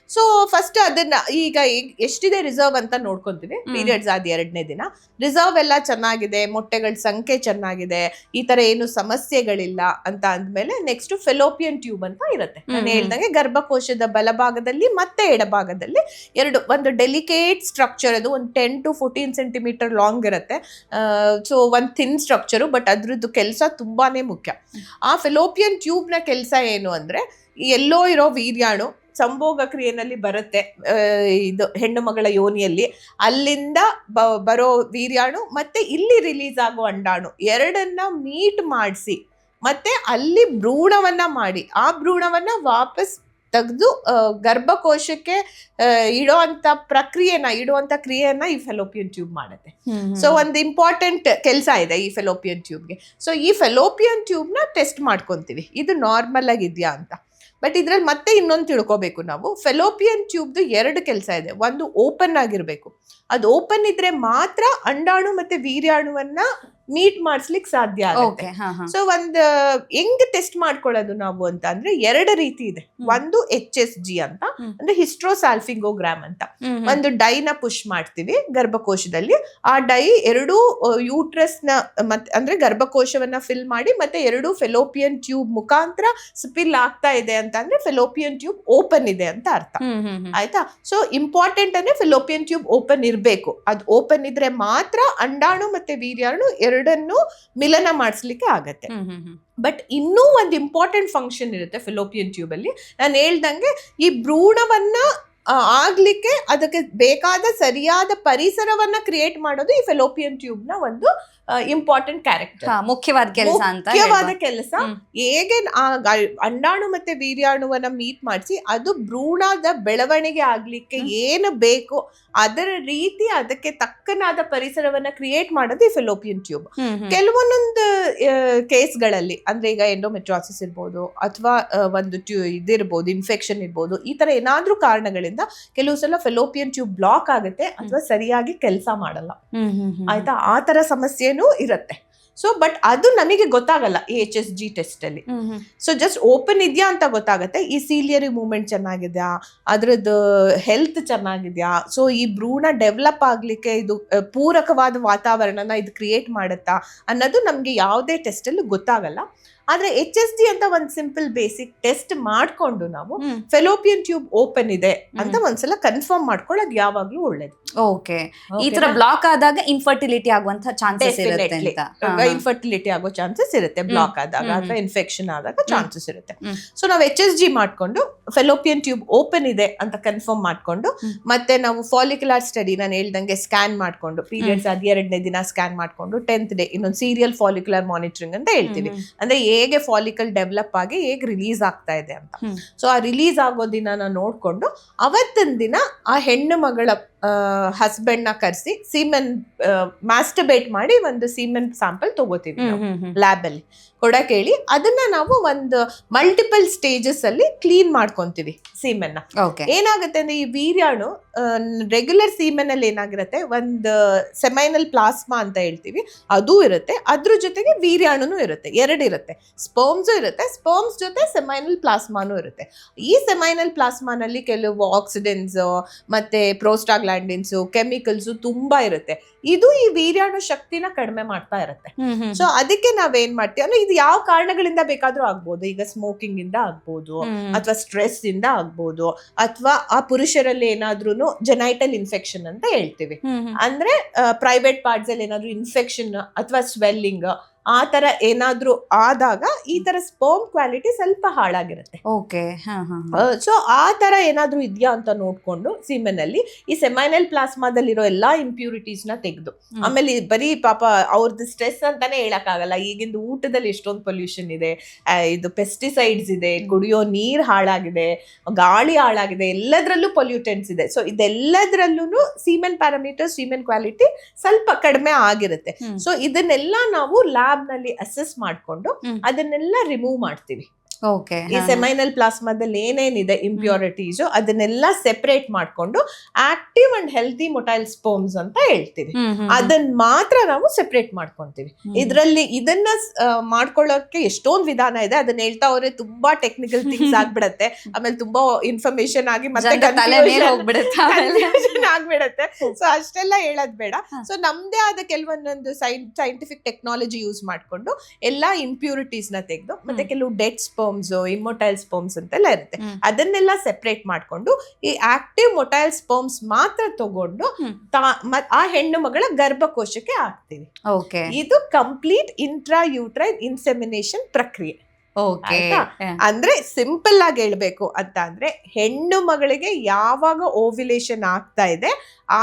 So first ಅದನ್ನ ಈಗ ಎಷ್ಟಿದೆ ರಿಸರ್ವ್ ಅಂತ ನೋಡ್ಕೊಂತೀವಿ. ಪೀರಿಯಡ್ಸ್ ಆದ 2ನೇ ದಿನ ರಿಸರ್ವ್ ಎಲ್ಲ ಚೆನ್ನಾಗಿದೆ, ಮೊಟ್ಟೆಗಳ ಸಂಖ್ಯೆ ಚೆನ್ನಾಗಿದೆ, ಈ ತರ ಏನು ಸಮಸ್ಯೆಗಳಿಲ್ಲ ಅಂತ ಅಂದ್ಮೇಲೆ ನೆಕ್ಸ್ಟ್ ಫೆಲೋಪಿಯನ್ ಟ್ಯೂಬ್ ಅಂತ ಇರುತ್ತೆ. ನಾನು ಹೇಳ್ದಂಗೆ ಗರ್ಭಕೋಶದ ಬಲಭಾಗದಲ್ಲಿ ಮತ್ತೆ ಎಡಭಾಗದಲ್ಲಿ ಒಂದು ಡೆಲಿಕೇಟ್ ಸ್ಟ್ರಕ್ಚರ್, ಅದು ಒಂದು 10 to 14 ಸೆಂಟಿಮೀಟರ್ ಲಾಂಗ್ ಇರುತ್ತೆ. ಸೊ ಒಂದು ಥಿನ್ ಸ್ಟ್ರಕ್ಚರು, ಬಟ್ ಅದ್ರದ್ದು ಕೆಲಸ ತುಂಬಾನೇ ಮುಖ್ಯ. ಆ ಫೆಲೋಪಿಯನ್ ಟ್ಯೂಬ್ ನ ಕೆಲಸ ಏನು ಅಂದ್ರೆ, ಎಲ್ಲೋ ಇರೋ ವೀರ್ಯಾಣು ಸಂಭೋಗ ಕ್ರಿಯೆನಲ್ಲಿ ಬರುತ್ತೆ, ಇದು ಹೆಣ್ಣು ಮಗಳ ಯೋನಿಯಲ್ಲಿ, ಅಲ್ಲಿಂದ ಬರೋ ವೀರ್ಯಾಣು ಮತ್ತೆ ಇಲ್ಲಿ ರಿಲೀಸ್ ಆಗೋ ಅಂಡಾಣು ಎರಡನ್ನ ಮೀಟ್ ಮಾಡಿಸಿ ಮತ್ತೆ ಅಲ್ಲಿ ಭ್ರೂಣವನ್ನ ಮಾಡಿ ಆ ಭ್ರೂಣವನ್ನ ವಾಪಸ್ ತೆಗೆದು ಗರ್ಭಕೋಶಕ್ಕೆ ಇಡುವಂತ ಕ್ರಿಯೆಯನ್ನ ಈ ಫೆಲೋಪಿಯನ್ ಟ್ಯೂಬ್ ಮಾಡುತ್ತೆ. ಸೊ ಒಂದು ಇಂಪಾರ್ಟೆಂಟ್ ಕೆಲಸ ಇದೆ ಈ ಫೆಲೋಪಿಯನ್ ಟ್ಯೂಬ್ಗೆ. ಸೊ ಈ ಫೆಲೋಪಿಯನ್ ಟ್ಯೂಬ್ ನ ಟೆಸ್ಟ್ ಮಾಡ್ಕೊಂತೀವಿ, ಇದು ನಾರ್ಮಲ್ ಆಗಿದ್ಯಾ ಅಂತ. ಬಟ್ ಇದ್ರಲ್ಲಿ ಮತ್ತೆ ಇನ್ನೊಂದು ತಿಳ್ಕೊಬೇಕು ನಾವು, ಫೆಲೋಪಿಯನ್ ಟ್ಯೂಬ್ದು 2 ಕೆಲಸ ಇದೆ. ಒಂದು ಓಪನ್ ಆಗಿರ್ಬೇಕು, ಅದು ಓಪನ್ ಇದ್ರೆ ಮಾತ್ರ ಅಂಡಾಣು ಮತ್ತೆ ವೀರ್ಯಾಣುವನ್ನ ಮೀಟ್ ಮಾಡಿಸ್ಲಿಕ್ಕೆ ಸಾಧ್ಯ ಆಗುತ್ತೆ. ಸೊ ಒಂದು ಹೆಂಗ್ ಟೆಸ್ಟ್ ಮಾಡ್ಕೊಳ್ಳೋದು ನಾವು ಅಂತ ಅಂದ್ರೆ 2 ರೀತಿ ಇದೆ. ಒಂದು HSG ಅಂತ ಅಂದ್ರೆ ಹಿಸ್ಟ್ರೋಸಾಲ್ಫಿಂಗೋಗ್ರಾಮ್ ಅಂತ, ಒಂದು ಡೈನ ಪುಷ್ ಮಾಡ್ತೀವಿ ಗರ್ಭಕೋಶದಲ್ಲಿ. ಆ ಡೈ 2 ಯೂಟ್ರಸ್ ನ ಮತ್ತೆ ಅಂದ್ರೆ ಗರ್ಭಕೋಶವನ್ನ ಫಿಲ್ ಮಾಡಿ ಮತ್ತೆ 2 ಫೆಲೋಪಿಯನ್ ಟ್ಯೂಬ್ ಮುಖಾಂತರ ಸ್ಪಿಲ್ ಆಗ್ತಾ ಇದೆ ಅಂತ ಅಂದ್ರೆ ಫೆಲೋಪಿಯನ್ ಟ್ಯೂಬ್ ಓಪನ್ ಇದೆ ಅಂತ ಅರ್ಥ, ಆಯ್ತಾ. ಸೊ ಇಂಪಾರ್ಟೆಂಟ್ ಅಂದ್ರೆ ಫೆಲೋಪಿಯನ್ ಟ್ಯೂಬ್ ಓಪನ್ ಇರ್ಬೇಕು, ಅದು ಓಪನ್ ಇದ್ರೆ ಮಾತ್ರ ಅಂಡಾಣು ಮತ್ತೆ ವೀರ್ಯಾಣು ಎರಡನ್ನು ಮಿಲನ ಮಾಡಿಸ್ಲಿಕ್ಕೆ ಆಗತ್ತೆ. ಬಟ್ ಇನ್ನೂ ಒಂದು ಇಂಪಾರ್ಟೆಂಟ್ ಫಂಕ್ಷನ್ ಇರುತ್ತೆ ಫೆಲೋಪಿಯನ್ ಟ್ಯೂಬ್ ಅಲ್ಲಿ. ನಾನು ಹೇಳ್ದಂಗೆ ಈ ಭ್ರೂಣವನ್ನ ಆಗ್ಲಿಕ್ಕೆ ಅದಕ್ಕೆ ಬೇಕಾದ ಸರಿಯಾದ ಪರಿಸರವನ್ನ ಕ್ರಿಯೇಟ್ ಮಾಡೋದು ಈ ಫೆಲೋಪಿಯನ್ ಟ್ಯೂಬ್ ನ ಒಂದು ಇಂಪಾರ್ಟೆಂಟ್ ಕ್ಯಾರೆಕ್ಟರ್, ಮುಖ್ಯವಾದ ಕೆಲಸ. ಹೇಗೆ ಅಂಡಾಣು ಮತ್ತೆ ವೀರ್ಯಾಣುವನ್ನ ಮೀಟ್ ಮಾಡಿಸಿ ಅದು ಭ್ರೂಣದ ಬೆಳವಣಿಗೆ ಆಗ್ಲಿಕ್ಕೆ ಏನು ಬೇಕು ಅದರ ರೀತಿ ಅದಕ್ಕೆ ತಕ್ಕನಾದ ಪರಿಸರವನ್ನ ಕ್ರಿಯೇಟ್ ಮಾಡೋದು ಈ ಫೆಲೋಪಿಯನ್ ಟ್ಯೂಬ್. ಕೆಲವೊಂದೊಂದು ಕೇಸ್ಗಳಲ್ಲಿ ಅಂದ್ರೆ ಈಗ ಎಂಡೋಮೆಟ್ರಾಸಿಸ್ ಇರ್ಬೋದು ಅಥವಾ ಒಂದು ಇದಿರ್ಬೋದು, ಇನ್ಫೆಕ್ಷನ್ ಇರ್ಬೋದು, ಈ ತರ ಏನಾದ್ರೂ ಕಾರಣಗಳಿಂದ ಕೆಲವು ಸಲ ಫೆಲೋಪಿಯನ್ ಟ್ಯೂಬ್ ಬ್ಲಾಕ್ ಆಗುತ್ತೆ ಅಥವಾ ಸರಿಯಾಗಿ ಕೆಲಸ ಮಾಡಲ್ಲ, ಆಯ್ತಾ. ಆ ತರ ಸಮಸ್ಯೆನೂ ಇರುತ್ತೆ. ಸೊ ಬಟ್ ಅದು ನಮಗೆ ಗೊತ್ತಾಗಲ್ಲ ಈ HSG ಟೆಸ್ಟ್ ಅಲ್ಲಿ. ಸೊ ಜಸ್ಟ್ ಓಪನ್ ಇದೆಯಾ ಅಂತ ಗೊತ್ತಾಗತ್ತೆ, ಈ ಸೀಲಿಯರಿ ಮೂವ್ಮೆಂಟ್ ಚೆನ್ನಾಗಿದ್ಯಾ, ಅದ್ರದ್ದು ಹೆಲ್ತ್ ಚೆನ್ನಾಗಿದ್ಯಾ, ಸೊ ಈ ಭ್ರೂಣ ಡೆವಲಪ್ ಆಗ್ಲಿಕ್ಕೆ ಇದು ಪೂರಕವಾದ ವಾತಾವರಣನ ಇದು ಕ್ರಿಯೇಟ್ ಮಾಡುತ್ತಾ ಅನ್ನೋದು ನಮ್ಗೆ ಯಾವುದೇ ಟೆಸ್ಟ್ ಅಲ್ಲಿ ಗೊತ್ತಾಗಲ್ಲ. ಆದ್ರೆ HSG ಅಂತ ಒಂದು ಸಿಂಪಲ್ ಬೇಸಿಕ್ ಟೆಸ್ಟ್ ಮಾಡ್ಕೊಂಡು ನಾವು ಫೆಲೋಪಿಯನ್ ಟ್ಯೂಬ್ ಓಪನ್ ಇದೆ ಅಂತ ಒಂದ್ಸಲ ಕನ್ಫರ್ಮ್ ಮಾಡ್ಕೊಳ್ಳೋದು ಯಾವಾಗ್ಲೂ ಒಳ್ಳೇದು. ಓಕೆ, ಈ ತರ ಬ್ಲಾಕ್ ಆದಾಗ ಇನ್ಫರ್ಟಿಲಿಟಿ ಆಗುವಂತ ಚಾನ್ಸಸ್ ಇರುತ್ತೆ ಅಂತ. ಇನ್ಫರ್ಟಿಲಿಟಿ ಆಗೋ ಚಾನ್ಸಸ್ ಇರುತ್ತೆ ಬ್ಲಾಕ್ ಆದಾಗ ಅಥವಾ ಇನ್ಫೆಕ್ಷನ್ ಆದಾಗ ಚಾನ್ಸಸ್ ಇರುತ್ತೆ. ಸೊ ನಾವು HSG ಮಾಡ್ಕೊಂಡು ಫೆಲೋಪಿಯನ್ ಟ್ಯೂಬ್ ಓಪನ್ ಇದೆ ಅಂತ ಕನ್ಫರ್ಮ್ ಮಾಡ್ಕೊಂಡು ಮತ್ತೆ ನಾವು ಫಾಲಿಕ್ಯುಲರ್ ಸ್ಟಡಿ ನಾನು ಹೇಳ್ದಂಗೆ ಸ್ಕ್ಯಾನ್ ಮಾಡ್ಕೊಂಡು ಪೀರಿಯಡ್ಸ್ ಆದ 2ನೇ ದಿನ ಸ್ಕ್ಯಾನ್ ಮಾಡ್ಕೊಂಡು 10th ಡೇ ಇನ್ನೊಂದು ಸೀರಿಯಲ್ ಫಾಲಿಕ್ಯುಲರ್ ಮಾನಿಟರಿಂಗ್ ಅಂತ ಹೇಳ್ತೀವಿ. ಅಂದ್ರೆ ಹೇಗೆ ಫಾಲಿಕಲ್ ಡೆವಲಪ್ ಆಗಿ ಹೇಗೆ ರಿಲೀಸ್ ಆಗ್ತಾ ಇದೆ ಅಂತ. ಸೊ ಆ ರಿಲೀಸ್ ಆಗೋ ದಿನ ನೋಡ್ಕೊಂಡು ಅವತ್ತಿನ ದಿನ ಆ ಹೆಣ್ಣು ಮಗಳ ಹಸ್ಬೆಂಡ್ ನ ಕರೆಸಿ ಸೀಮೆನ್ ಮಾಸ್ಟರ್ಬೇಟ್ ಮಾಡಿ ಒಂದು ಸೀಮೆನ್ ಸ್ಯಾಂಪಲ್ ತಗೋತೀವಿ ಲ್ಯಾಬ್ ಅಲ್ಲಿ ಕೊಡಕ್ ಹೇಳಿ, ಅದನ್ನ ನಾವು ಒಂದು ಮಲ್ಟಿಪಲ್ ಸ್ಟೇಜಸ್ ಅಲ್ಲಿ ಕ್ಲೀನ್ ಮಾಡ್ಕೊಂತೀವಿ ಸೀಮೆನ್ ನ. ಏನಾಗುತ್ತೆ ಅಂದ್ರೆ ಈ ವೀರ್ಯಾಣು ರೆಗ್ಯುಲರ್ ಸೀಮೆನ್ ಅಲ್ಲಿ ಏನಾಗಿರುತ್ತೆ, ಒಂದು ಸೆಮೈನಲ್ ಪ್ಲಾಸ್ಮಾ ಅಂತ ಹೇಳ್ತೀವಿ ಅದು ಇರುತ್ತೆ, ಅದ್ರ ಜೊತೆಗೆ ವೀರ್ಯಾಣುನು ಇರುತ್ತೆ, ಎರಡಿರುತ್ತೆ. ಸ್ಪರ್ಮ್ಸ್ ಇರುತ್ತೆ, ಸ್ಪರ್ಮ್ಸ್ ಜೊತೆ ಸೆಮೈನಲ್ ಪ್ಲಾಸ್ಮಾನು ಇರುತ್ತೆ. ಈ ಸೆಮೈನಲ್ ಪ್ಲಾಸ್ಮಾನಲ್ಲಿ ಕೆಲವು ಆಕ್ಸಿಡೆಂಟ್ಸ್ ಮತ್ತೆ ಪ್ರೋಸ್ಟಾಗ್ಲಾಂಡಿನ್ಸ್ ಕೆಮಿಕಲ್ಸ್ ತುಂಬಾ ಇರುತ್ತೆ. ಇದು ಈ ವೀರ್ಯಾಣು ಶಕ್ತಿನ ಕಡಿಮೆ ಮಾಡ್ತಾ ಇರುತ್ತೆ. ಸೊ ಅದಕ್ಕೆ ನಾವೇನ್ ಮಾಡ್ತೀವಿ ಅಂದ್ರೆ ಇದು ಯಾವ ಕಾರಣಗಳಿಂದ ಬೇಕಾದ್ರೂ ಆಗ್ಬೋದು. ಈಗ ಸ್ಮೋಕಿಂಗ್ ಇಂದ ಆಗ್ಬೋದು, ಅಥವಾ ಸ್ಟ್ರೆಸ್ ಇಂದ ಆಗ್ಬೋದು, ಅಥವಾ ಆ ಪುರುಷರಲ್ಲಿ ಏನಾದ್ರೂ ಜೆನೈಟಲ್ ಇನ್ಫೆಕ್ಷನ್ ಅಂತ ಹೇಳ್ತೀವಿ, ಅಂದ್ರೆ ಪ್ರೈವೇಟ್ ಪಾರ್ಟ್ಸ್ ಅಲ್ಲಿ ಏನಾದ್ರೂ ಇನ್ಫೆಕ್ಷನ್ ಅಥವಾ ಸ್ವೆಲ್ಲಿಂಗ್ ಆ ತರ ಏನಾದ್ರೂ ಆದಾಗ ಈ ತರ ಸ್ಪರ್ಮ್ ಕ್ವಾಲಿಟಿ ಸ್ವಲ್ಪ ಹಾಳಾಗಿರುತ್ತೆ. ಸೊ ಆ ತರ ಏನಾದ್ರೂ ಇದೆಯಾ ಅಂತ ನೋಡ್ಕೊಂಡು ಸೀಮೆನ್ ಅಲ್ಲಿ ಈ ಸೆಮೈನಲ್ ಪ್ಲಾಸ್ಮಾದಲ್ಲಿರೋ ಎಲ್ಲಾ ಇಂಪ್ಯೂರಿಟೀಸ್ ನ ತೆಗೆದು, ಆಮೇಲೆ ಬರೀ ಪಾಪ ಅವ್ರದ್ದು ಸ್ಟ್ರೆಸ್ ಅಂತಾನೆ ಹೇಳಕ್ ಆಗಲ್ಲ, ಈಗಿಂದು ಊಟದಲ್ಲಿ ಎಷ್ಟೊಂದು ಪೊಲ್ಯೂಷನ್ ಇದೆ, ಇದು ಪೆಸ್ಟಿಸೈಡ್ಸ್ ಇದೆ, ಕುಡಿಯೋ ನೀರ್ ಹಾಳಾಗಿದೆ, ಗಾಳಿ ಹಾಳಾಗಿದೆ, ಎಲ್ಲದ್ರಲ್ಲೂ ಪೊಲ್ಯೂಟೆಂಟ್ಸ್ ಇದೆ. ಸೊ ಇದೆಲ್ಲದ್ರಲ್ಲೂ ಸೀಮೆನ್ ಪ್ಯಾರಾಮೀಟರ್, ಸೀಮೆನ್ ಕ್ವಾಲಿಟಿ ಸ್ವಲ್ಪ ಕಡಿಮೆ ಆಗಿರುತ್ತೆ. ಸೊ ಇದನ್ನೆಲ್ಲ ನಾವು ಲ್ಯಾಬ್ ನಲ್ಲಿ ಅಸೆಸ್ ಮಾಡ್ಕೊಂಡು ಅದನ್ನೆಲ್ಲ ರಿಮೂವ್ ಮಾಡ್ತೀವಿ. ಈ ಸೆಮೈನಲ್ ಪ್ಲಾಸ್ಮಾದಲ್ಲಿ ಏನೇನಿದೆ ಇಂಪ್ಯೂರಿಟೀಸ್ ಅದನ್ನೆಲ್ಲ ಸೆಪರೇಟ್ ಮಾಡ್ಕೊಂಡು active and healthy motile sperms ಅಂತ ಹೇಳ್ತೀವಿ, ಅದನ್ನ ಮಾತ್ರ ನಾವು ಸೆಪರೇಟ್ ಮಾಡ್ಕೊಂತೀವಿ. ಇದನ್ನ ಮಾಡ್ಕೊಳ್ಳೋಕೆ ಎಷ್ಟೊಂದು ವಿಧಾನ ಇದೆ, ಅದನ್ನ ಹೇಳ್ತಾ ಹೋದ್ರೆ ತುಂಬಾ ಟೆಕ್ನಿಕಲ್ ಥಿಂಗ್ಸ್ ಆಗ್ಬಿಡತ್ತೆ, ಆಮೇಲೆ ತುಂಬಾ ಇನ್ಫಾರ್ಮೇಶನ್ ಆಗಿ ಮತ್ತೆ ಆಗ್ಬಿಡತ್ತೆ. ಸೊ ಅಷ್ಟೆಲ್ಲ ಹೇಳೋದ್ ಬೇಡ. ಸೊ ನಮ್ದೇ ಆದ ಕೆಲವೊಂದೊಂದು ಸೈಂಟಿಫಿಕ್ ಟೆಕ್ನಾಲಜಿ ಯೂಸ್ ಮಾಡ್ಕೊಂಡು ಎಲ್ಲಾ ಇಂಪ್ಯೂರಿಟೀಸ್ ನ ತೆಗೆದು, ಮತ್ತೆ ಕೆಲವು ಡೆಡ್ ಸ್ಪರ್ಮ್ಸ್, ಇಮ್ಮೊಟೈಲ್ ಸ್ಪರ್ಮ್ಸ್ ಅಂತೆಲ್ಲ ಇರುತ್ತೆ, ಅದನ್ನೆಲ್ಲ ಸೆಪರೇಟ್ ಮಾಡ್ಕೊಂಡು ಈ ಆಕ್ಟಿವ್ ಮೊಟೈಲ್ ಸ್ಪರ್ಮ್ಸ್ ಮಾತ್ರ ತಗೊಂಡು ಆ ಹೆಣ್ಣು ಮಗಳ ಗರ್ಭಕೋಶಕ್ಕೆ ಹಾಕ್ತೀವಿ. ಇದು ಕಂಪ್ಲೀಟ್ ಇಂಟ್ರಾ ಯೂಟ್ರೈನ್ ಇನ್ಸೆಮಿನೇಷನ್ ಪ್ರಕ್ರಿಯೆ. ಅಂದ್ರೆ ಸಿಂಪಲ್ ಆಗಿ ಹೇಳ್ಬೇಕು ಅಂತ ಅಂದ್ರೆ, ಹೆಣ್ಣು ಮಗಳಿಗೆ ಯಾವಾಗ ಓವ್ಯುಲೇಷನ್ ಆಗ್ತಾ ಇದೆ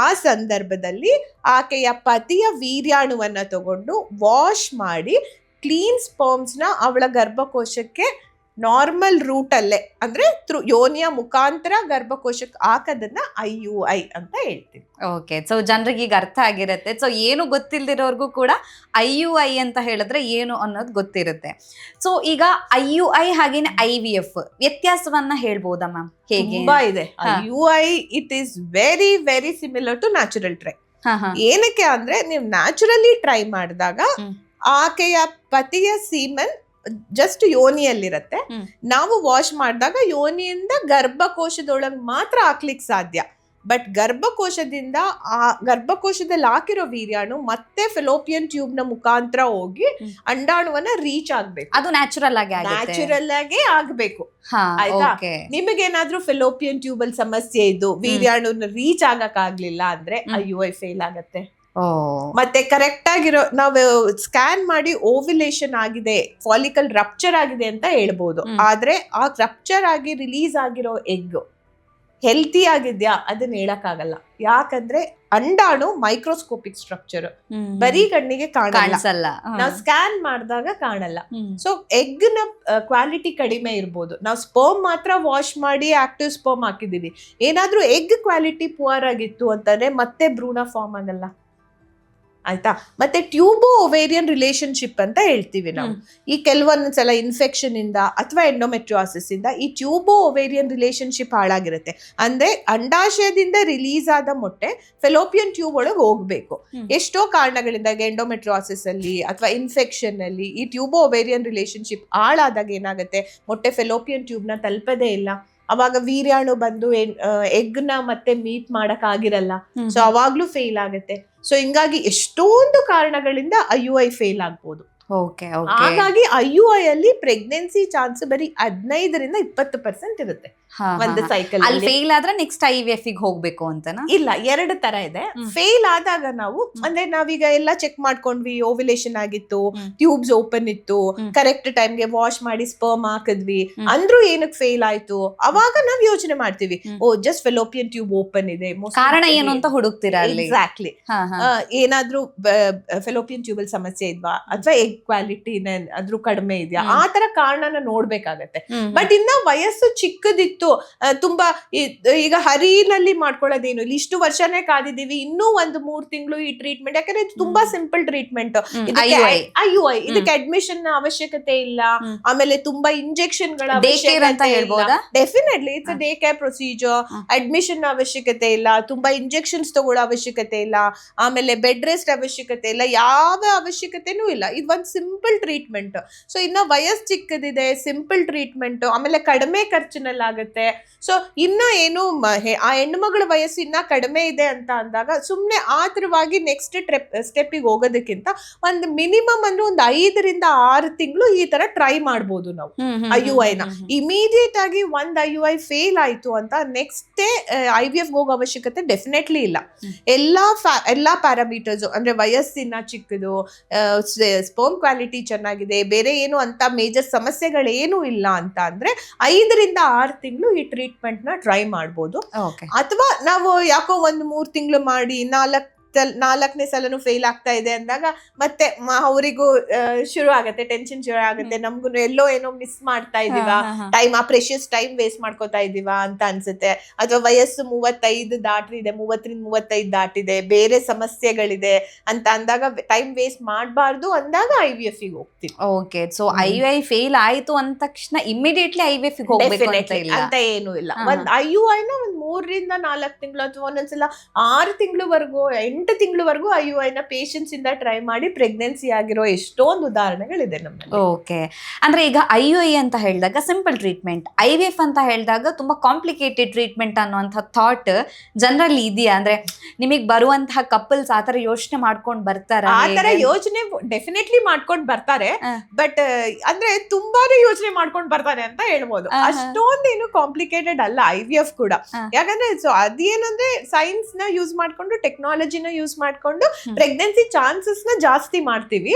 ಆ ಸಂದರ್ಭದಲ್ಲಿ ಆಕೆಯ ಪತಿಯ ವೀರ್ಯಾಣುವನ್ನ ತಗೊಂಡು ವಾಶ್ ಮಾಡಿ ಕ್ಲೀನ್ ಸ್ಪರ್ಮ್ಸ್ ನ ಅವಳ ಗರ್ಭಕೋಶಕ್ಕೆ ನಾರ್ಮಲ್ ರೂಟ್ ಅಲ್ಲೇ ಅಂದ್ರೆ ಯೋನಿಯ ಮುಖಾಂತರ ಗರ್ಭಕೋಶಕ್ಕೆ ಹಾಕೋದನ್ನ IUI ಅಂತ ಹೇಳ್ತೀವಿ. ಸೊ ಜನರಿಗೆ ಈಗ ಅರ್ಥ ಆಗಿರುತ್ತೆ. ಸೊ ಏನು ಗೊತ್ತಿಲ್ದಿರೋರ್ಗೂ ಕೂಡ IUI ಅಂತ ಹೇಳಿದ್ರೆ ಏನು ಅನ್ನೋದು ಗೊತ್ತಿರುತ್ತೆ. ಸೊ ಈಗ IUI ಹಾಗೇನೆ IVF ವ್ಯತ್ಯಾಸವನ್ನ ಹೇಳ್ಬೋದಾ ಮ್ಯಾಮ್? ಹೇಗೆ? ತುಂಬಾ ಇದೆ. IUI it is very very similar to natural try. ಏನಕ್ಕೆ ಅಂದ್ರೆ ನೀವು ನ್ಯಾಚುರಲಿ ಟ್ರೈ ಮಾಡಿದಾಗ ಆಕೆಯ ಪತಿಯ ಸೀಮನ್ ಜಸ್ಟ್ ಯೋನಿಯಲ್ಲಿರತ್ತೆ, ನಾವು ವಾಶ್ ಮಾಡಿದಾಗ ಯೋನಿಯಿಂದ ಗರ್ಭಕೋಶದೊಳಗೆ ಮಾತ್ರ ಹಾಕ್ಲಿಕ್ಕೆ ಸಾಧ್ಯ. ಬಟ್ ಗರ್ಭಕೋಶದಲ್ಲಿ ಹಾಕಿರೋ ವೀರ್ಯಾಣು ಮತ್ತೆ ಫೆಲೋಪಿಯನ್ ಟ್ಯೂಬ್ ನ ಮುಖಾಂತರ ಹೋಗಿ ಅಂಡಾಣುವನ್ನ ರೀಚ್ ಆಗ್ಬೇಕು. ಅದು ನ್ಯಾಚುರಲ್ ಆಗೇ ಆಗ್ಬೇಕು. ಆಯ್ತಾ? ನಿಮಗೇನಾದ್ರೂ ಫೆಲೋಪಿಯನ್ ಟ್ಯೂಬ್ ಅಲ್ಲಿ ಸಮಸ್ಯೆ ಇದ್ದು ವೀರ್ಯಾಣುನ ರೀಚ್ ಆಗಕ್ ಆಗ್ಲಿಲ್ಲ ಅಂದ್ರೆ IUI ಫೇಲ್ ಆಗತ್ತೆ. ಮತ್ತೆ ಕರೆಕ್ಟ್ ಆಗಿರೋ ನಾವು ಸ್ಕ್ಯಾನ್ ಮಾಡಿ ಓವ್ಯುಲೇಷನ್ ಆಗಿದೆ, ಫಾಲಿಕಲ್ ರಪ್ಚರ್ ಆಗಿದೆ ಅಂತ ಹೇಳ್ಬೋದು. ಆದ್ರೆ ಆ ರಪ್ಚರ್ ಆಗಿ ರಿಲೀಸ್ ಆಗಿರೋ ಎಗ್ ಹೆಲ್ತಿ ಆಗಿದ್ಯಾ ಅದನ್ನ ಹೇಳಕ್ ಆಗಲ್ಲ. ಯಾಕಂದ್ರೆ ಅಂಡಾಣು ಮೈಕ್ರೋಸ್ಕೋಪಿಕ್ ಸ್ಟ್ರಕ್ಚರ್, ಬರೀ ಕಣ್ಣಿಗೆ ಕಾಣಲ್ಲ, ನಾವು ಸ್ಕ್ಯಾನ್ ಮಾಡಿದಾಗ ಕಾಣಲ್ಲ. ಸೊ ಎಗ್ ನ ಕ್ವಾಲಿಟಿ ಕಡಿಮೆ ಇರ್ಬೋದು. ನಾವು ಸ್ಪರ್ಮ್ ಮಾತ್ರ ವಾಶ್ ಮಾಡಿ ಆಕ್ಟಿವ್ ಸ್ಪರ್ಮ್ ಹಾಕಿದೀವಿ, ಏನಾದ್ರೂ ಎಗ್ ಕ್ವಾಲಿಟಿ ಪುವರ್ ಆಗಿತ್ತು ಅಂತಂದ್ರೆ ಮತ್ತೆ ಭ್ರೂಣ ಫಾರ್ಮ್ ಆಗಲ್ಲ. ಆಯ್ತಾ? ಮತ್ತೆ ಟ್ಯೂಬೋ ಓವೇರಿಯನ್ ರಿಲೇಶನ್ಶಿಪ್ ಅಂತ ಹೇಳ್ತೀವಿ ನಾವು. ಈ ಕೆಲವೊಂದ್ಸಲ ಇನ್ಫೆಕ್ಷನ್ ಇಂದ ಅಥವಾ ಎಂಡೋಮೆಟ್ರಿಯೋಸಿಸ್ ಇಂದ ಈ ಟ್ಯೂಬೋ ಓವೇರಿಯನ್ ರಿಲೇಶನ್ಶಿಪ್ ಹಾಳಾಗಿರುತ್ತೆ. ಅಂದ್ರೆ ಅಂಡಾಶಯದಿಂದ ರಿಲೀಸ್ ಆದ ಮೊಟ್ಟೆ ಫೆಲೋಪಿಯನ್ ಟ್ಯೂಬ್ ಒಳಗೆ ಹೋಗ್ಬೇಕು. ಎಷ್ಟೋ ಕಾರಣಗಳಿಂದ ಎಂಡೋಮೆಟ್ರಿಯೋಸಿಸ್ ಅಲ್ಲಿ ಅಥವಾ ಇನ್ಫೆಕ್ಷನ್ ಅಲ್ಲಿ ಈ ಟ್ಯೂಬೋ ಓವೇರಿಯನ್ ರಿಲೇಶನ್ಶಿಪ್ ಹಾಳಾದಾಗ ಏನಾಗುತ್ತೆ, ಮೊಟ್ಟೆ ಫೆಲೋಪಿಯನ್ ಟ್ಯೂಬ್ ನ ತಲುಪದೇ ಇಲ್ಲ. ಅವಾಗ ವೀರ್ಯಾಣು ಬಂದು ಎಗ್ ನ ಮತ್ತೆ ಮೀಟ್ ಮಾಡಕ್ ಆಗಿರಲ್ಲ. ಸೊ ಅವಾಗ್ಲೂ ಫೇಲ್ ಆಗುತ್ತೆ. ಸೊ ಹಿಂಗಾಗಿ ಎಷ್ಟೊಂದು ಕಾರಣಗಳಿಂದ IUI ಫೇಲ್ ಆಗ್ಬೋದು. ಹಾಗಾಗಿ IUI ಅಲ್ಲಿ ಪ್ರೆಗ್ನೆನ್ಸಿ ಚಾನ್ಸ್ ಬರೀ 15-20% ಇರುತ್ತೆ ಒಂದು ಸೈಕಲ್. ಅಲ್ಲಿ ಫೇಲ್ ಆದ್ರೆ ನೆಕ್ಸ್ಟ್ IVF ಗೆ ಹೋಗ್ಬೇಕು ಅಂತನಾ? ಇಲ್ಲ, ಎರಡು ತರ ಇದೆ. ಫೇಲ್ ಆದಾಗ ನಾವು ಅಂದ್ರೆ ನಾವೀಗ ಎಲ್ಲ ಚೆಕ್ ಮಾಡ್ಕೊಂಡ್ವಿ, ಓವ್ಯುಲೇಷನ್ ಆಗಿತ್ತು, ಟ್ಯೂಬ್ಸ್ ಓಪನ್ ಇತ್ತು, ಕರೆಕ್ಟ್ ಟೈಮ್ಗೆ ವಾಶ್ ಮಾಡಿ ಸ್ಪರ್ಮ್ ಹಾಕಿದ್ವಿ ಅಂದ್ರೂ ಏನಕ್ಕೆ ಫೇಲ್ ಆಯ್ತು, ಅವಾಗ ನಾವ್ ಯೋಚನೆ ಮಾಡ್ತೀವಿ, ಓ ಜಸ್ಟ್ ಫೆಲೋಪಿಯನ್ ಟ್ಯೂಬ್ ಓಪನ್ ಇದೆ, ಕಾರಣ ಏನು ಅಂತ ಹುಡುಕ್ತೀರಾ? ಎಕ್ಸಾಕ್ಟ್ಲಿ. ಏನಾದ್ರೂ ಫೆಲೋಪಿಯನ್ ಟ್ಯೂಬ್ ಅಲ್ಲಿ ಸಮಸ್ಯೆ ಇದ್ವಾ ಅಥವಾ ಎಗ್ ಕ್ವಾಲಿಟಿ ಅದ್ರೂ ಕಡಿಮೆ ಇದೆಯಾ, ಆ ತರ ಕಾರಣನ ನೋಡ್ಬೇಕಾಗತ್ತೆ. ಬಟ್ ಇನ್ನ ವಯಸ್ಸು ಚಿಕ್ಕದಿತ್ತು ಮುಗೀತು, ತುಂಬಾ ಈಗ ಹರಿನಲ್ಲಿ ಮಾಡ್ಕೊಳ್ಳೋದೇನು ಇಲ್ಲ, ಇಷ್ಟು ವರ್ಷನೇ ಕಾದಿದೀವಿ, ಇನ್ನೂ ಒಂದು 3 ತಿಂಗಳು ಈ ಟ್ರೀಟ್ಮೆಂಟ್, ಯಾಕಂದ್ರೆ ಇದು ತುಂಬಾ ಸಿಂಪಲ್ ಟ್ರೀಟ್ಮೆಂಟ್, IUI ಇದಕ್ಕೆ ಅಡ್ಮಿಷನ್ ಅವಶ್ಯಕತೆ ಇಲ್ಲ, ಆಮೇಲೆ ತುಂಬಾ ಇಂಜೆಕ್ಷನ್ ಗಳ definitely it's day care procedure, admission ಅವಶ್ಯಕತೆ ಇಲ್ಲ, ತುಂಬಾ ಇಂಜೆಕ್ಷನ್ಸ್ ತಗೊಳ್ಳೋ ಅವಶ್ಯಕತೆ ಇಲ್ಲ, ಆಮೇಲೆ ಬೆಡ್ ರೆಸ್ಟ್ ಅವಶ್ಯಕತೆ ಇಲ್ಲ, ಯಾವ ಅವಶ್ಯಕತೆನೂ ಇಲ್ಲ. ಇದು ಒಂದು ಸಿಂಪಲ್ ಟ್ರೀಟ್ಮೆಂಟ್. ಸೊ ಇನ್ನ ವಯಸ್ಸು ಚಿಕ್ಕದಿದೆ, ಸಿಂಪಲ್ ಟ್ರೀಟ್ಮೆಂಟ್, ಆಮೇಲೆ ಕಡಿಮೆ ಖರ್ಚಿನಲ್ಲಿ ಆಗುತ್ತೆ. ಸೊ ಇನ್ನ ಏನು ಆ ಹೆಣ್ಣುಮಗಳ ವಯಸ್ಸು ಇನ್ನ ಕಡಿಮೆ ಇದೆ ಅಂತ ಅಂದಾಗ ಸುಮ್ನೆ ಆತರವಾಗಿ ನೆಕ್ಸ್ಟ್ ಸ್ಟೆಪ್ಪಿಗೆ ಹೋಗೋದಕ್ಕಿಂತ ಒಂದು ಮಿನಿಮಮ್ ಅಂದ್ರೆ ಒಂದು 5 ರಿಂದ 6 ತಿಂಗಳು ಈ ತರ ಟ್ರೈ ಮಾಡ್ಬೋದು ನಾವು IUI ನ. ಇಮಿಡಿಯೇಟ್ ಆಗಿ ಒಂದು IUI ಫೇಲ್ ಆಯ್ತು ಅಂತ ನೆಕ್ಸ್ಟ್ IVF ಹೋಗೋ ಅವಶ್ಯಕತೆ ಡೆಫಿನೆಟ್ಲಿ ಇಲ್ಲ. ಎಲ್ಲಾ ಪ್ಯಾರಾಮೀಟರ್ಸ್ ಅಂದ್ರೆ ವಯಸ್ಸಿನ ಚಿಕ್ಕದು, ಸ್ಪರ್ಮ್ ಕ್ವಾಲಿಟಿ ಚೆನ್ನಾಗಿದೆ, ಬೇರೆ ಏನು ಅಂತ ಮೇಜರ್ ಸಮಸ್ಯೆಗಳೇನು ಇಲ್ಲ ಅಂತ ಅಂದ್ರೆ 5 ರಿಂದ 6 ತಿಂಗಳು ಈ ಟ್ರೀಟ್ಮೆಂಟ್ ನ ಟ್ರೈ ಮಾಡ್ಬೋದು. ಅಥವಾ ನಾವು ಯಾಕೋ 1-3 ತಿಂಗಳು ಮಾಡಿ 4ನೇ ಸಲನು ಫೇಲ್ ಆಗ್ತಾ ಇದೆ ಅಂದಾಗ ಮತ್ತೆ ಅವರಿಗೂ ಶುರು ಆಗತ್ತೆ, ಟೆನ್ಷನ್ ಶುರು ಆಗತ್ತೆ, ನಮ್ಗು ಎಲ್ಲೋ ಏನೋ ಮಿಸ್ ಮಾಡ್ತಾ ಇದೀವ, ಟೈಮ್, ಆ ಪ್ರೆಷಿಯಸ್ ಟೈಮ್ ವೇಸ್ಟ್ ಮಾಡ್ಕೋತಾ ಇದೀವ ಅಂತ ಅನ್ಸುತ್ತೆ. ಅಥವಾ ವಯಸ್ಸು 35 ದಾಟಿದೆ, 30-35 ದಾಟಿದೆ, ಬೇರೆ ಸಮಸ್ಯೆಗಳಿದೆ ಅಂತ ಅಂದಾಗ ಟೈಮ್ ವೇಸ್ಟ್ ಮಾಡಬಾರ್ದು ಅಂದಾಗ IVF ಗೆ ಹೋಗ್ತೀವಿ. ಓಕೆ, ಸೊ IUI ಫೇಲ್ ಆಯ್ತು ಅಂದ ತಕ್ಷಣ ಇಮಿಡಿಯೇಟ್ಲಿ IVF ಗೆ ಹೋಗ್ಬೇಕು ಅಂತ ಏನು ಇಲ್ಲ. ಒಂದ್ IUI ನ 3 ರಿಂದ 4 ತಿಂಗಳು ಅಥವಾ ಒಂದೊಂದ್ಸಲ 6 ತಿಂಗಳವರೆಗೂ 8 ತಿಂಗಳವರೆಗೂ IUI ನ ಪೇಷನ್ಸ್ ಇಂದ ಟ್ರೈ ಮಾಡಿ ಪ್ರೆಗ್ನೆನ್ಸಿ ಆಗಿರೋ ಎಷ್ಟೊಂದು ಉದಾಹರಣೆಗಳಿದೆ ನಮ್ಮಲ್ಲಿ. ಓಕೆ, ಅಂದ್ರೆ ಈಗ IUI ಅಂತ ಹೇಳಿದಾಗ ಸಿಂಪಲ್ ಟ್ರೀಟ್ಮೆಂಟ್, IVF ಅಂತ ಹೇಳಿದಾಗ ತುಂಬಾ ಕಾಂಪ್ಲಿಕೇಟೆಡ್ ಟ್ರೀಟ್ಮೆಂಟ್ ಅನ್ನುವಂಥ ಥಾಟ್ ಜನರಲ್ಲಿ ಇದೆಯಾ? ಅಂದ್ರೆ ನಿಮಗೆ ಬರುವಂತಹ ಕಪಲ್ಸ್ ಆತರ ಯೋಚನೆ ಮಾಡ್ಕೊಂಡು ಬರ್ತಾರ? ಆತರ ಯೋಚನೆ ಡೆಫಿನೆಟ್ಲಿ ಮಾಡ್ಕೊಂಡು ಬರ್ತಾರೆ, ಬಟ್ ಅಂದ್ರೆ ತುಂಬಾನೇ ಯೋಚನೆ ಮಾಡ್ಕೊಂಡು ಬರ್ತಾರೆ ಅಂತ ಹೇಳ್ಬೋದು. ಅಷ್ಟೊಂದೇನು ಕಾಂಪ್ಲಿಕೇಟೆಡ್ ಅಲ್ಲ IVF ಕೂಡ. ಯಾಕಂದ್ರೆ ಸೊ ಅದೇನಂದ್ರೆ ಸೈನ್ಸ್ ನ ಯೂಸ್ ಮಾಡ್ಕೊಂಡು, ಟೆಕ್ನಾಲಜಿನ ಯೂಸ್ ಮಾಡ್ಕೊಂಡು ಪ್ರೆಗ್ನೆನ್ಸಿ ಚಾನ್ಸಸ್ ನ ಜಾಸ್ತಿ ಮಾಡ್ತೀವಿ.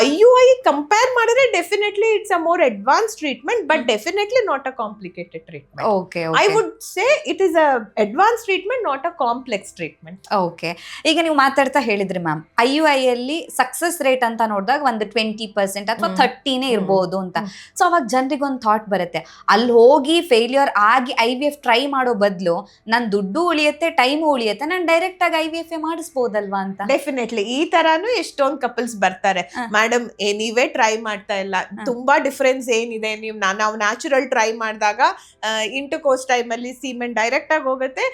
IUI ಕಂಪೇರ್ ಮಾಡಿದ್ರೆ definitely it's a more advance treatment, but definitely not a complicated treatment. Okay, I would say it is a advance treatment, not a complex treatment. Okay, ಈಗ ನೀವು ಮಾತಾಡ್ತಾ ಹೇಳಿದ್ರಿ ma'am, IUI ಅಲ್ಲಿ success rate ಅಂತ ನೋಡಿದಾಗ ಒಂದು 20% ಅಥವಾ 30ನೇ ಇರ್ಬೋದು ಅಂತ. ಸೊ ಅವಾಗ ಜನರಿಗೆ ಒಂದು ಥಾಟ್ ಬರುತ್ತೆ, ಅಲ್ಲಿ ಹೋಗಿ ಫೇಲ್ಯೂರ್ ಆಗಿ IVF ಟ್ರೈ ಮಾಡೋ ಬದಲು ನನ್ ದುಡ್ಡು ಉಳಿಯುತ್ತೆ, ಟೈಮ್ ಉಳಿಯುತ್ತೆ, ನಾನು ಡೈರೆಕ್ಟ್ ಆಗಿ IVF ಮಾಡಿಸ್ಬೋದಲ್ವಾ ಅಂತ. ಡೆಫಿನೆಟ್ಲಿ ಈ ತರಾನು ಎಷ್ಟೊಂದು ಕಪಲ್ಸ್ ಬರ್ತಾರೆ, ಮೇಡಮ್ ನೀವೇ ಟ್ರೈ ಮಾಡ್ತಾ ಇಲ್ಲ, ತುಂಬಾ ಡಿಫರೆನ್ಸ್ ಏನಿದೆ, ನಾವು ನ್ಯಾಚುರಲ್ ಟ್ರೈ ಮಾಡಿದಾಗ ಇಂಟರ್ಕೋರ್ಸ್ ಟೈಮ್ ಅಲ್ಲಿ ಸೀಮೆಂಟ್ ಡೈರೆಕ್ಟ್ ಆಗಿ ಹೋಗುತ್ತೆ,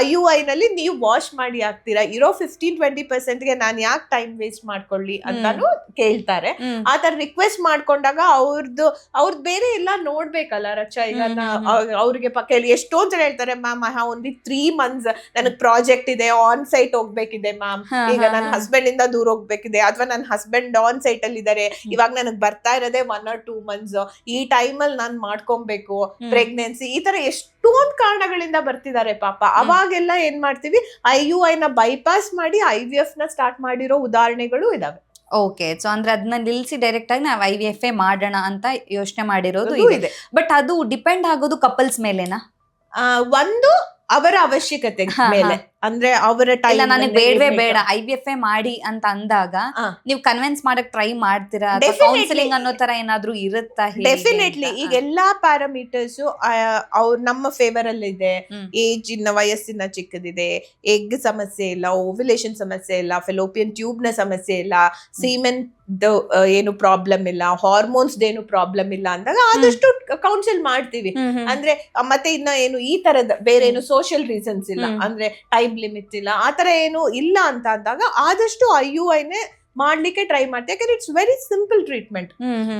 IUI ನಲ್ಲಿ ನೀವು ವಾಶ್ ಮಾಡಿ ಹಾಕ್ತೀರಾ, ಇರೋ 15-20% ಗೆ ನಾನು ಯಾಕೆ ಟೈಮ್ ವೇಸ್ಟ್ ಮಾಡ್ಕೊಳ್ಳಿ ಅಂತಾನು ಕೇಳ್ತಾರೆ. ಆತರ ರಿಕ್ವೆಸ್ಟ್ ಮಾಡ್ಕೊಂಡಾಗ ಅವ್ರದ್ದು ಬೇರೆ ಎಲ್ಲ ನೋಡ್ಬೇಕಲ್ಲ ರಚಾ. ಈಗ ಅವ್ರಿಗೆ ಎಷ್ಟೊಂದ್ ಜನ ಹೇಳ್ತಾರೆ, ಮ್ಯಾಮ್ ಓನ್ಲಿ 3 months ನನಗ್ ಪ್ರಾಜೆಕ್ಟ್ ಇದೆ, ಆನ್ ಸೈಟ್ ಹೋಗ್ಬೇಕಿದೆ ಮ್ಯಾಮ್, ಈಗ ನನ್ನ ಹಸ್ಬೆಂಡ್ ಇಂದ ದೂರ ಹೋಗ್ಬೇಕಿದೆ, ಅಥವಾ ನನ್ನ ಹಸ್ಬೆಂಡ್ ಆನ್ ಸೈಟ್ ಅಲ್ಲಿ ಇದಾರೆ, ಇವಾಗ ನನಗ್ ಬರ್ತಾ ಇರೋದೇ 1 or 2 months, ಈ ಟೈಮ್ ಅಲ್ಲಿ ನಾನ್ ಮಾಡ್ಕೊಬೇಕು ಪ್ರೆಗ್ನೆನ್ಸಿ, ಈ ತರ ಎಷ್ಟೊಂದ್ ಕಾರಣಗಳಿಂದ ಬರ್ತಿದ್ದಾರೆ ಪಾಪ. ಅವಾಗೆಲ್ಲ ಏನ್ ಮಾಡ್ತೀವಿ, IUI ನ ಬೈಪಾಸ್ ಮಾಡಿ IVF ನ ಸ್ಟಾರ್ಟ್ ಮಾಡಿರೋ ಉದಾಹರಣೆಗಳು ಇದಾವೆ. ಓಕೆ, ಸೊ ಅಂದ್ರೆ ಅದನ್ನ ನಿಲ್ಸಿ ಡೈರೆಕ್ಟ್ ಆಗಿ ನಾವು IVF ಮಾಡೋಣ ಅಂತ ಯೋಚನೆ ಮಾಡಿರೋದು ಇದೆ. ಬಟ್ ಅದು ಡಿಪೆಂಡ್ ಆಗೋದು ಕಪಲ್ಸ್ ಮೇಲೆನಾ? ಒಂದು ಅವರ ಅವಶ್ಯಕತೆ ಮೇಲೆ, ಅಂದ್ರೆ ಅವರ ಟೈಮ್, ನನಗೆ ಬೇಡವೇ ಬೇಡ IVF ಮಾಡಿ ಅಂತ ಅಂದಾಗ ನೀವು ಕನ್ವಿನ್ಸ್ ಮಾಡಕ್ ಟ್ರೈ ಮಾಡ್ತೀರಾ? ಕೌನ್ಸಿಲಿಂಗ್ ಅನ್ನೋ ತರ ಏನಾದ್ರೂ ಇರುತ್ತಾ? ಡೆಫಿನೆಟ್ಲಿ ಈಗ ಎಲ್ಲಾ ಪ್ಯಾರಾಮೀಟರ್ಸ್ ಅವ್ರ ನಮ್ಮ ಫೇವರ್ ಅಲ್ಲಿ ಇದೆ. ಏಜ್ ಇನ್ನ ವಯಸ್ಸಿನ ಚಿಕ್ಕದಿದೆ, ಎಗ್ ಸಮಸ್ಯೆ ಇಲ್ಲ, ಓವ್ಯುಲೇಷನ್ ಸಮಸ್ಯೆ ಇಲ್ಲ, ಫೆಲೋಪಿಯನ್ ಟ್ಯೂಬ್ ನ ಸಮಸ್ಯೆ ಇಲ್ಲ, ಸೀಮೆನ್ ಏನು ಪ್ರಾಬ್ಲಮ್ ಇಲ್ಲ, ಹಾರ್ಮೋನ್ಸ್ ಏನು ಪ್ರಾಬ್ಲಮ್ ಇಲ್ಲ ಅಂದಾಗ ಆದಷ್ಟು ಕೌನ್ಸಿಲ್ ಮಾಡ್ತೀವಿ. ಅಂದ್ರೆ ಮತ್ತೆ ಇನ್ನ ಏನು ಈ ತರದ ಬೇರೆ ಏನು ಸೋಷಿಯಲ್ ರೀಸನ್ಸ್ ಇಲ್ಲ, ಅಂದ್ರೆ ಟೈಮ್ ಲಿಮಿಟ್ ಇಲ್ಲ, ಆತರ ಏನು ಇಲ್ಲ ಅಂತ ಅಂದಾಗ ಆದಷ್ಟು IUI ನೇ ಮಾಡ್ಲಿಕ್ಕೆ ಟ್ರೈ ಮಾಡ್ತೀವಿ. ಯಾಕಂದ್ರೆ ಇಟ್ಸ್ ವೆರಿ ಸಿಂಪಲ್ ಟ್ರೀಟ್ಮೆಂಟ್.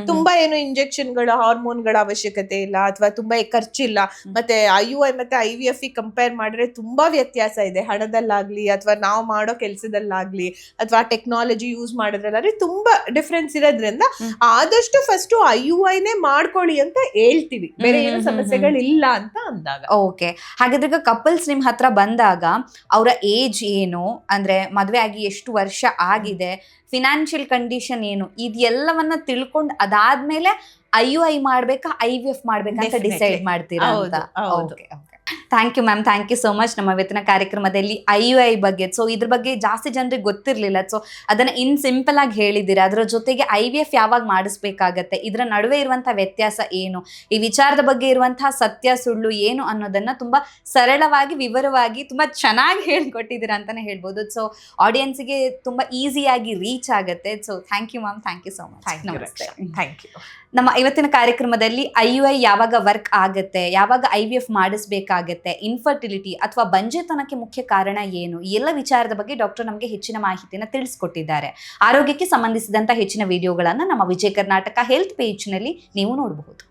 ತುಂಬಾ ಏನು ಇಂಜೆಕ್ಷನ್ಗಳ ಹಾರ್ಮೋನ್ಗಳ ಅವಶ್ಯಕತೆ ಇಲ್ಲ, ಅಥವಾ ತುಂಬಾ ಖರ್ಚಿಲ್ಲ. ಮತ್ತೆ IUI ಮತ್ತೆ IVF ಕಂಪೇರ್ ಮಾಡಿದ್ರೆ ತುಂಬಾ ವ್ಯತ್ಯಾಸ ಇದೆ, ಹಣದಲ್ಲಾಗ್ಲಿ ಅಥವಾ ನಾವು ಮಾಡೋ ಕೆಲ್ಸದಲ್ಲಾಗ್ಲಿ ಅಥವಾ ಟೆಕ್ನಾಲಜಿ ಯೂಸ್ ಮಾಡೋದ್ರಲ್ಲಾಗ್ಲಿ ತುಂಬಾ ಡಿಫ್ರೆನ್ಸ್ ಇರೋದ್ರಿಂದ ಆದಷ್ಟು ಫಸ್ಟ್ IUI ನೇ ಮಾಡ್ಕೊಳ್ಳಿ ಅಂತ ಹೇಳ್ತೀವಿ, ಬೇರೆ ಏನು ಸಮಸ್ಯೆಗಳಿಲ್ಲ ಅಂತ ಅಂದಾಗ. ಓಕೆ, ಹಾಗಾದ್ರೆ ಕಪಲ್ಸ್ ನಿಮ್ ಹತ್ರ ಬಂದಾಗ ಅವರ ಏಜ್ ಏನು, ಅಂದ್ರೆ ಮದ್ವೆ ಆಗಿ ಎಷ್ಟು ವರ್ಷ ಆಗಿದೆ, ಫಿನಾನ್ಷಿಯಲ್ ಕಂಡೀಷನ್ ಏನು, ಇದೆಲ್ಲವನ್ನ ತಿಳ್ಕೊಂಡು ಅದಾದ್ಮೇಲೆ IUI ಮಾಡ್ಬೇಕಾ IVF ಮಾಡ್ಬೇಕಾ ಅಂತ ಡಿಸೈಡ್ ಮಾಡ್ತೀರಾ ಅಂತ? Thank you ma'am, thank you so much. ನಮ್ಮ ಇವತ್ತಿನ ಕಾರ್ಯಕ್ರಮದಲ್ಲಿ IUI ಬಗ್ಗೆ, ಸೊ ಇದ್ರ ಬಗ್ಗೆ ಜಾಸ್ತಿ ಜನರಿಗೆ ಗೊತ್ತಿರಲಿಲ್ಲ, ಸೊ ಅದನ್ನ ಇನ್ ಸಿಂಪಲ್ ಆಗಿ ಹೇಳಿದ್ದೀರಾ. ಅದರ ಜೊತೆಗೆ IVF ಯಾವಾಗ ಮಾಡಿಸ್ಬೇಕಾಗತ್ತೆ, ಇದರ ನಡುವೆ ಇರುವಂತಹ ವ್ಯತ್ಯಾಸ ಏನು, ಈ ವಿಚಾರದ ಬಗ್ಗೆ ಇರುವಂತಹ ಸತ್ಯ ಸುಳ್ಳು ಏನು ಅನ್ನೋದನ್ನ ತುಂಬಾ ಸರಳವಾಗಿ ವಿವರವಾಗಿ ತುಂಬಾ ಚೆನ್ನಾಗಿ ಹೇಳ್ಕೊಟ್ಟಿದ್ದೀರಾ ಅಂತಾನೆ ಹೇಳ್ಬೋದು. ಸೊ ಆಡಿಯನ್ಸ್ಗೆ ತುಂಬಾ ಈಸಿಯಾಗಿ ರೀಚ್ ಆಗುತ್ತೆ. So thank you ma'am, thank you so much. ನಮಸ್ತೆ. Thank you. ನಮ್ಮ ಇವತ್ತಿನ ಕಾರ್ಯಕ್ರಮದಲ್ಲಿ IUI ಯಾವಾಗ ವರ್ಕ್ ಆಗುತ್ತೆ, ಯಾವಾಗ IVF ಮಾಡಿಸ್ಬೇಕಾಗತ್ತೆ, ಇನ್ಫರ್ಟಿಲಿಟಿ ಅಥವಾ ಬಂಜೆತನಕ್ಕೆ ಮುಖ್ಯ ಕಾರಣ ಏನು, ಈ ಎಲ್ಲ ವಿಚಾರದ ಬಗ್ಗೆ ಡಾಕ್ಟರ್ ನಮಗೆ ಹೆಚ್ಚಿನ ಮಾಹಿತಿಯನ್ನು ತಿಳಿಸ್ಕೊಟ್ಟಿದ್ದಾರೆ. ಆರೋಗ್ಯಕ್ಕೆ ಸಂಬಂಧಿಸಿದಂಥ ಹೆಚ್ಚಿನ ವಿಡಿಯೋಗಳನ್ನು ನಮ್ಮ ವಿಜಯ ಕರ್ನಾಟಕ ಹೆಲ್ತ್ ಪೇಜ್ನಲ್ಲಿ ನೀವು ನೋಡಬಹುದು.